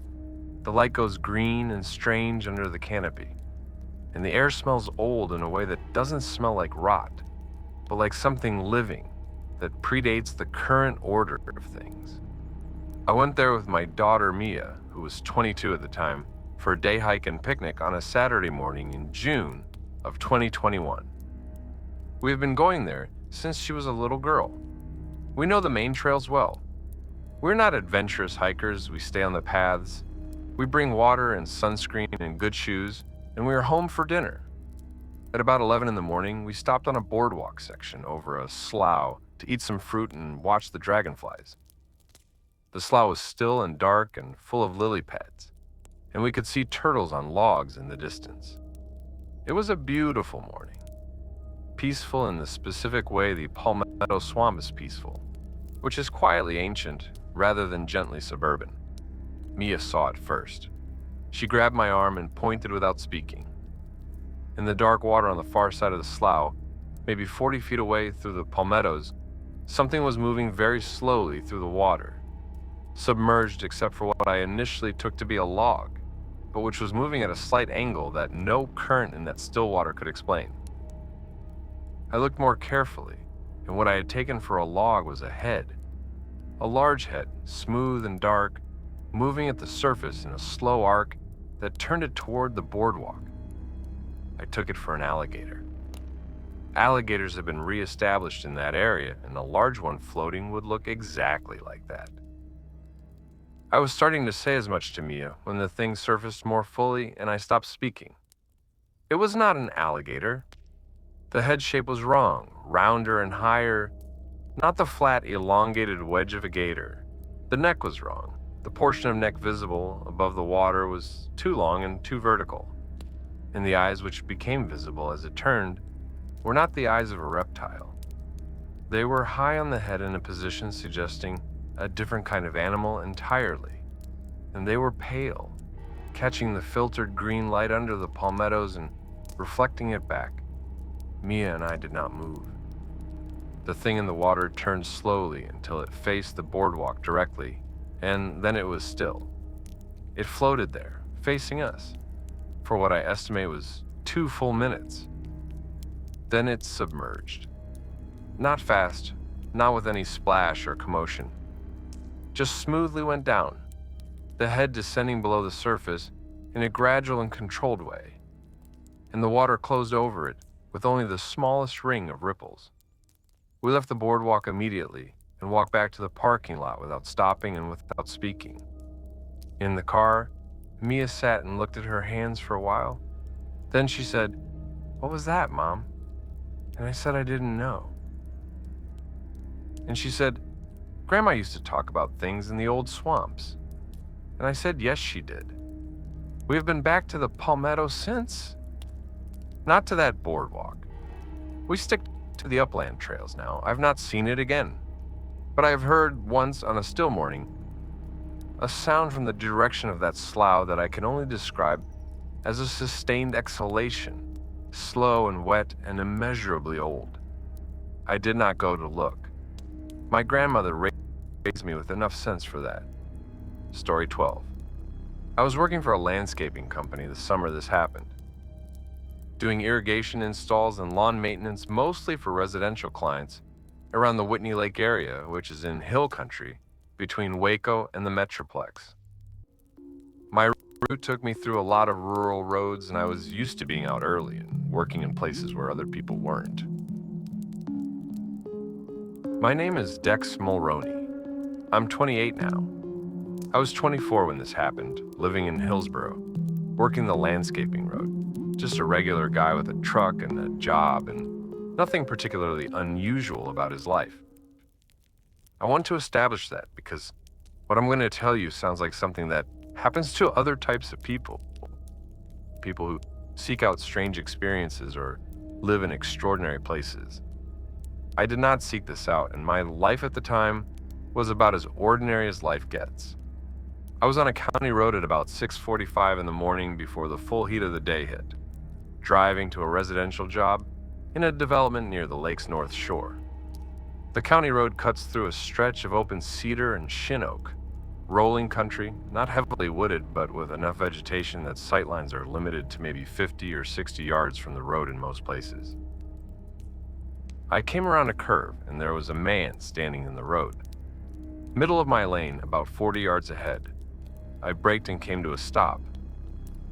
Speaker 1: The light goes green and strange under the canopy, and the air smells old in a way that doesn't smell like rot, but like something living that predates the current order of things. I went there with my daughter Mia, who who was 22 at the time, for a day hike and picnic on a Saturday morning in June of 2021. We have been going there since she was a little girl. We know the main trails well. We're not adventurous hikers, we stay on the paths. We bring water and sunscreen and good shoes, and we are home for dinner. At about 11 in the morning, we stopped on a boardwalk section over a slough to eat some fruit and watch the dragonflies. The slough was still and dark and full of lily pads, and we could see turtles on logs in the distance. It was a beautiful morning, peaceful in the specific way the palmetto swamp is peaceful, which is quietly ancient rather than gently suburban. Mia saw it first. She grabbed my arm and pointed without speaking. In the dark water on the far side of the slough, maybe 40 feet away through the palmettos, something was moving very slowly through the water, submerged except for what I initially took to be a log, but which was moving at a slight angle that no current in that still water could explain. I looked more carefully, and what I had taken for a log was a head. A large head, smooth and dark, moving at the surface in a slow arc that turned it toward the boardwalk. I took it for an alligator. Alligators have been re-established in that area, and a large one floating would look exactly like that. I was starting to say as much to Mia when the thing surfaced more fully and I stopped speaking. It was not an alligator. The head shape was wrong, rounder and higher, not the flat, elongated wedge of a gator. The neck was wrong. The portion of neck visible above the water was too long and too vertical, and the eyes which became visible as it turned were not the eyes of a reptile. They were high on the head in a position suggesting a different kind of animal entirely, and they were pale, catching the filtered green light under the palmettos and reflecting it back. Mia and I did not move. The thing in the water turned slowly until it faced the boardwalk directly, and then it was still. It floated there, facing us, for what I estimate was 2 full minutes. Then it submerged. Not fast, not with any splash or commotion. Just smoothly went down, the head descending below the surface in a gradual and controlled way, and the water closed over it with only the smallest ring of ripples. We left the boardwalk immediately and walked back to the parking lot without stopping and without speaking. In the car, Mia sat and looked at her hands for a while. Then she said, "What was that, Mom?" And I said I didn't know. And she said, "Grandma used to talk about things in the old swamps." And I said, yes, she did. We have been back to the palmetto since. Not to that boardwalk. We stick to the upland trails now. I've not seen it again. But I have heard once on a still morning a sound from the direction of that slough that I can only describe as a sustained exhalation, slow and wet and immeasurably old. I did not go to look. My grandmother raised me with enough sense for that. Story 12. I was working for a landscaping company the summer this happened, doing irrigation installs and lawn maintenance mostly for residential clients around the Whitney Lake area, which is in hill country between Waco and the Metroplex. My route took me through a lot of rural roads, and I was used to being out early and working in places where other people weren't. My name is Dex Mulroney. I'm 28 now. I was 24 when this happened, living in Hillsboro, working the landscaping road. Just a regular guy with a truck and a job, and nothing particularly unusual about his life. I want to establish that because what I'm going to tell you sounds like something that happens to other types of people. People who seek out strange experiences or live in extraordinary places. I did not seek this out, and my life at the time was about as ordinary as life gets. I was on a county road at about 6:45 in the morning before the full heat of the day hit, driving to a residential job in a development near the lake's north shore. The county road cuts through a stretch of open cedar and shin oak, rolling country, not heavily wooded, but with enough vegetation that sightlines are limited to maybe 50 or 60 yards from the road in most places. I came around a curve, and there was a man standing in the road. Middle of my lane, about 40 yards ahead. I braked and came to a stop.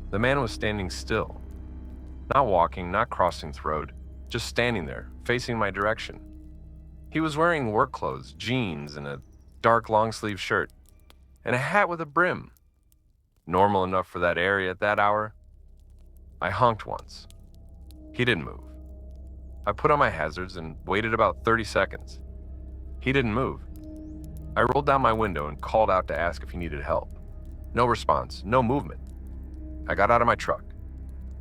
Speaker 1: The man was standing still, not walking, not crossing the road, just standing there, facing my direction. He was wearing work clothes, jeans, and a dark long-sleeve shirt, and a hat with a brim. Normal enough for that area at that hour. I honked once. He didn't move. I put on my hazards and waited about 30 seconds. He didn't move. I rolled down my window and called out to ask if he needed help. No response, no movement. I got out of my truck.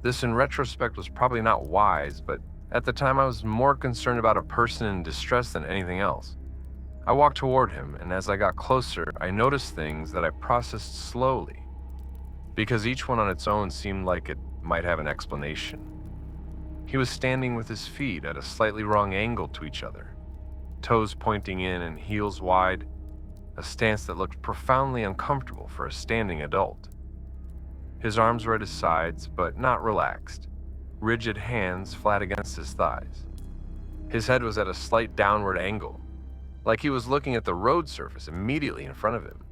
Speaker 1: This, in retrospect, was probably not wise, but at the time I was more concerned about a person in distress than anything else. I walked toward him, and as I got closer, I noticed things that I processed slowly, because each one on its own seemed like it might have an explanation. He was standing with his feet at a slightly wrong angle to each other, toes pointing in and heels wide, a stance that looked profoundly uncomfortable for a standing adult. His arms were at his sides, but not relaxed, rigid hands flat against his thighs. His head was at a slight downward angle, like he was looking at the road surface immediately in front of him.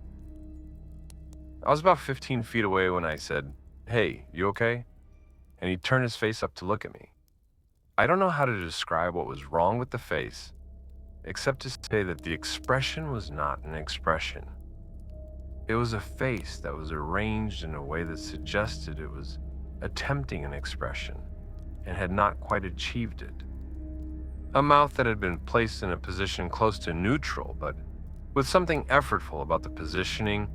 Speaker 1: I was about 15 feet away when I said, "Hey, you okay?" And he turned his face up to look at me. I don't know how to describe what was wrong with the face, except to say that the expression was not an expression. It was a face that was arranged in a way that suggested it was attempting an expression and had not quite achieved it. A mouth that had been placed in a position close to neutral, but with something effortful about the positioning,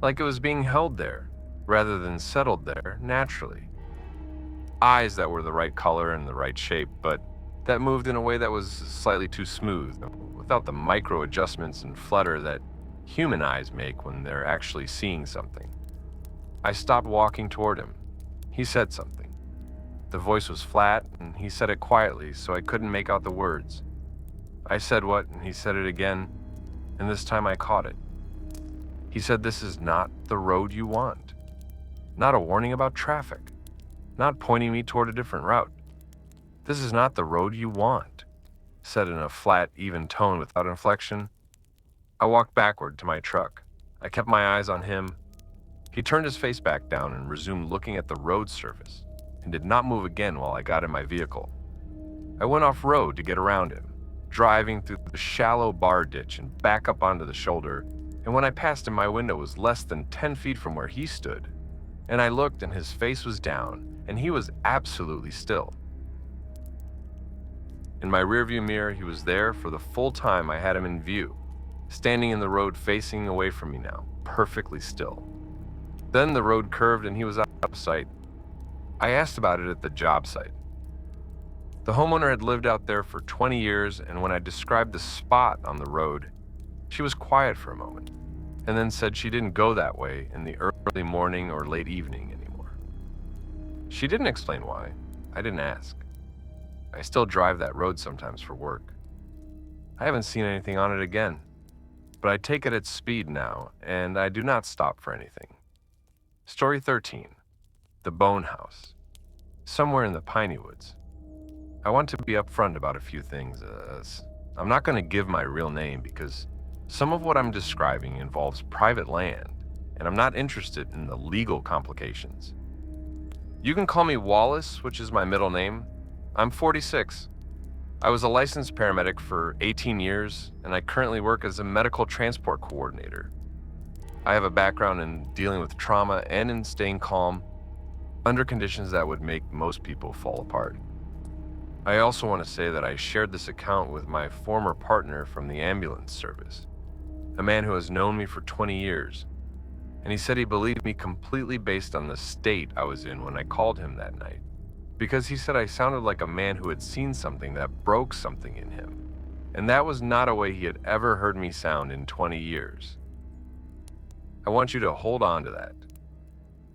Speaker 1: like it was being held there rather than settled there naturally. Eyes that were the right color and the right shape, but that moved in a way that was slightly too smooth, without the micro adjustments and flutter that human eyes make when they're actually seeing something. I stopped walking toward him. He said something. The voice was flat, and he said it quietly, so I couldn't make out the words. I said what, and he said it again, and this time I caught it. He said, "This is not the road you want." Not a warning about traffic. Not pointing me toward a different route. "This is not the road you want," said in a flat, even tone without inflection. I walked backward to my truck. I kept my eyes on him. He turned his face back down and resumed looking at the road surface, and did not move again while I got in my vehicle. I went off-road to get around him, driving through the shallow bar ditch and back up onto the shoulder, and when I passed him, my window was less than 10 feet from where he stood, and I looked and his face was down, and he was absolutely still. In my rearview mirror, he was there for the full time I had him in view, standing in the road facing away from me now, perfectly still. Then the road curved and he was out of sight. I asked about it at the job site. The homeowner had lived out there for 20 years, and when I described the spot on the road, she was quiet for a moment, and then said she didn't go that way in the early morning or late evening anymore. She didn't explain why. I didn't ask. I still drive that road sometimes for work. I haven't seen anything on it again, but I take it at speed now, and I do not stop for anything. Story 13. The Bone House. Somewhere in the Piney Woods. I want to be upfront about a few things. I'm not going to give my real name because some of what I'm describing involves private land, and I'm not interested in the legal complications. You can call me Wallace, which is my middle name. I'm 46. I was a licensed paramedic for 18 years, and I currently work as a medical transport coordinator. I have a background in dealing with trauma and in staying calm under conditions that would make most people fall apart. I also want to say that I shared this account with my former partner from the ambulance service, a man who has known me for 20 years, and he said he believed me completely based on the state I was in when I called him that night, because he said I sounded like a man who had seen something that broke something in him, and that was not a way he had ever heard me sound in 20 years. I want you to hold on to that,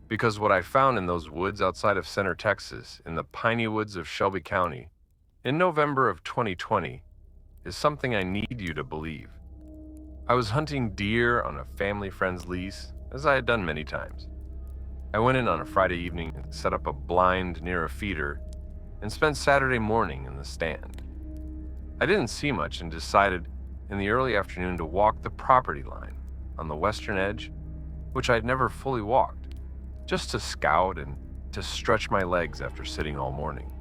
Speaker 1: because what I found in those woods outside of Center, Texas, in the piney woods of Shelby County, in November of 2020, is something I need you to believe. I was hunting deer on a family friend's lease, as I had done many times. I went in on a Friday evening and set up a blind near a feeder and spent Saturday morning in the stand. I didn't see much and decided in the early afternoon to walk the property line on the western edge which I'd never fully walked, just to scout and to stretch my legs after sitting all morning.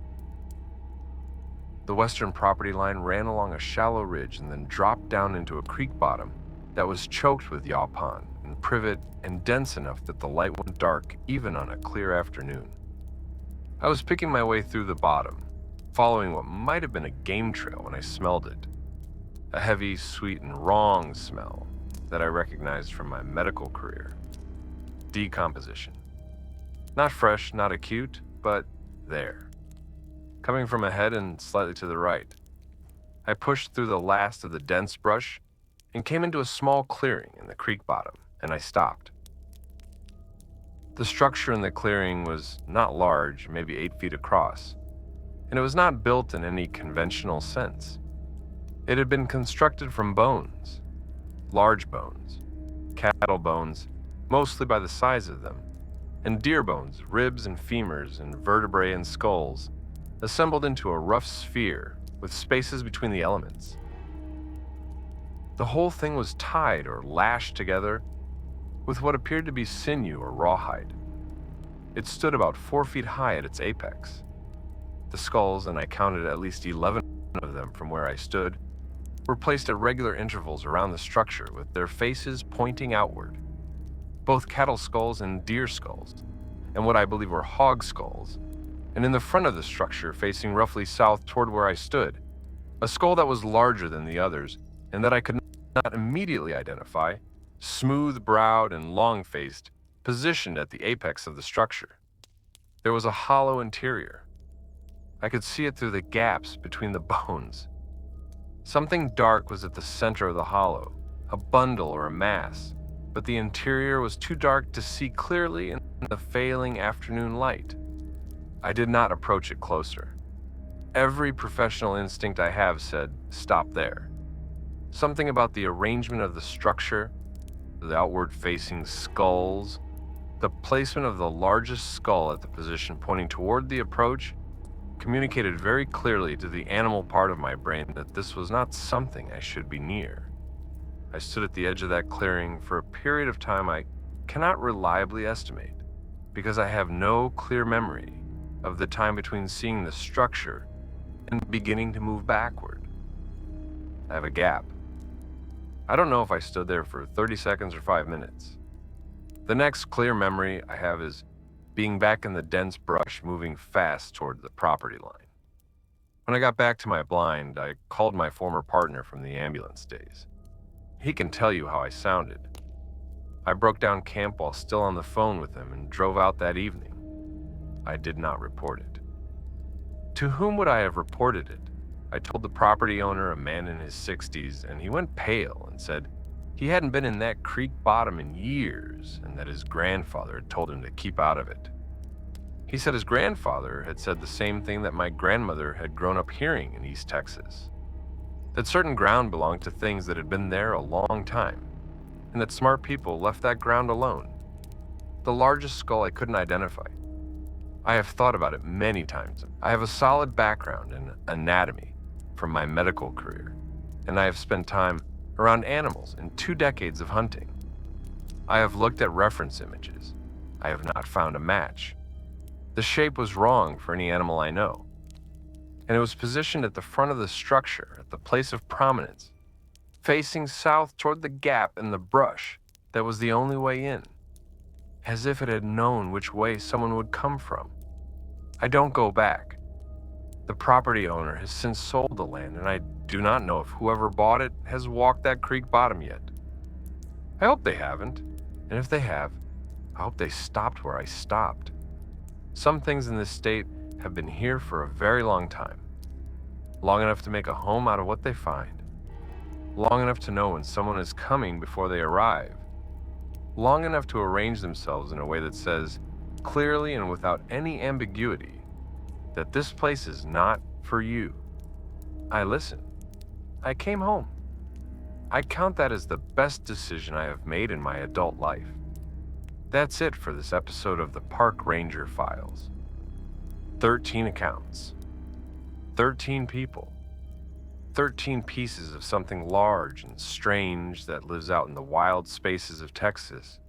Speaker 1: The western property line ran along a shallow ridge and then dropped down into a creek bottom that was choked with yaw pond and privet and dense enough that the light went dark even on a clear afternoon. I was picking my way through the bottom, following what might have been a game trail when I smelled it. A heavy, sweet, and wrong smell that I recognized from my medical career. Decomposition. Not fresh, not acute, but there. Coming from ahead and slightly to the right. I pushed through the last of the dense brush and came into a small clearing in the creek bottom, and I stopped. The structure in the clearing was not large, maybe 8 feet across, and it was not built in any conventional sense. It had been constructed from bones, large bones, cattle bones, mostly by the size of them, and deer bones, ribs and femurs, and vertebrae and skulls, assembled into a rough sphere with spaces between the elements. The whole thing was tied or lashed together with what appeared to be sinew or rawhide. It stood about 4 feet high at its apex. The skulls, and I counted at least 11 of them from where I stood, were placed at regular intervals around the structure with their faces pointing outward. Both cattle skulls and deer skulls, and what I believe were hog skulls, and in the front of the structure, facing roughly south toward where I stood, a skull that was larger than the others and that I could not immediately identify, smooth-browed and long-faced, positioned at the apex of the structure. There was a hollow interior. I could see it through the gaps between the bones. Something dark was at the center of the hollow, a bundle or a mass, but the interior was too dark to see clearly in the failing afternoon light. I did not approach it closer. Every professional instinct I have said, stop there. Something about the arrangement of the structure, the outward-facing skulls, the placement of the largest skull at the position pointing toward the approach, communicated very clearly to the animal part of my brain that this was not something I should be near. I stood at the edge of that clearing for a period of time I cannot reliably estimate, because I have no clear memory of the time between seeing the structure and beginning to move backward. I have a gap. I don't know if I stood there for 30 seconds or 5 minutes. The next clear memory I have is being back in the dense brush, moving fast toward the property line. When I got back to my blind, I called my former partner from the ambulance days. He can tell you how I sounded. I broke down camp while still on the phone with him and drove out that evening. I did not report it. To whom would I have reported it? I told the property owner, a man in his 60s, and he went pale and said he hadn't been in that creek bottom in years and that his grandfather had told him to keep out of it. He said his grandfather had said the same thing that my grandmother had grown up hearing in East Texas, that certain ground belonged to things that had been there a long time, and that smart people left that ground alone. The largest skull I couldn't identify. I have thought about it many times. I have a solid background in anatomy from my medical career, and I have spent time around animals in 2 decades of hunting. I have looked at reference images. I have not found a match. The shape was wrong for any animal I know, and it was positioned at the front of the structure, at the place of prominence, facing south toward the gap in the brush that was the only way in, as if it had known which way someone would come from. I don't go back. The property owner has since sold the land, and I do not know if whoever bought it has walked that creek bottom yet. I hope they haven't, and if they have, I hope they stopped where I stopped. Some things in this state have been here for a very long time, long enough to make a home out of what they find, long enough to know when someone is coming before they arrive, long enough to arrange themselves in a way that says, clearly and without any ambiguity, that this place is not for you. I listened. I came home. I count that as the best decision I have made in my adult life. That's it for this episode of the Park Ranger Files. 13 accounts. 13 people. 13 pieces of something large and strange that lives out in the wild spaces of Texas.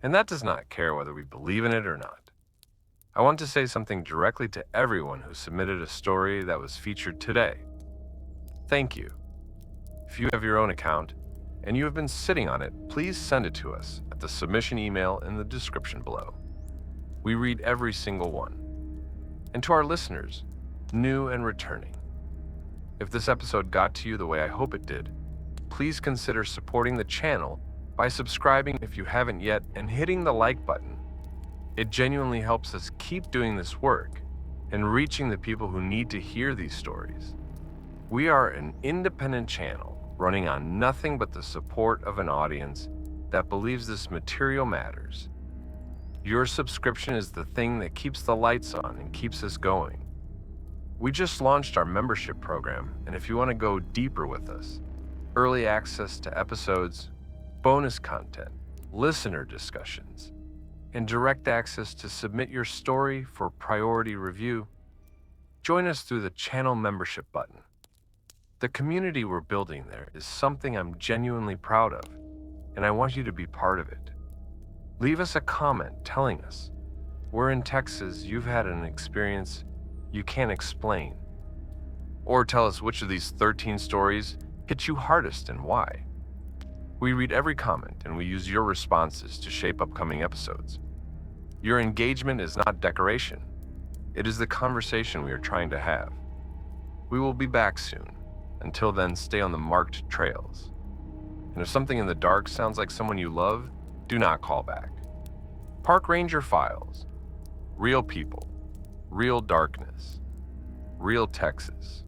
Speaker 1: And that does not care whether we believe in it or not. I want to say something directly to everyone who submitted a story that was featured today. Thank you. If you have your own account and you have been sitting on it, please send it to us at the submission email in the description below. We read every single one. And to our listeners, new and returning, if this episode got to you the way I hope it did, please consider supporting the channel by subscribing if you haven't yet and hitting the like button. It genuinely helps us keep doing this work and reaching the people who need to hear these stories. We are an independent channel running on nothing but the support of an audience that believes this material matters. Your subscription is the thing that keeps the lights on and keeps us going. We just launched our membership program, and if you want to go deeper with us, early access to episodes, bonus content, listener discussions, and direct access to submit your story for priority review, join us through the channel membership button. The community we're building there is something I'm genuinely proud of, and I want you to be part of it. Leave us a comment telling us, we're in Texas, you've had an experience you can't explain. Or tell us which of these 13 stories hit you hardest and why. We read every comment and we use your responses to shape upcoming episodes. Your engagement is not decoration. It is the conversation we are trying to have. We will be back soon. Until then, stay on the marked trails. And if something in the dark sounds like someone you love, do not call back. Park Ranger Files. Real people. Real darkness. Real Texas.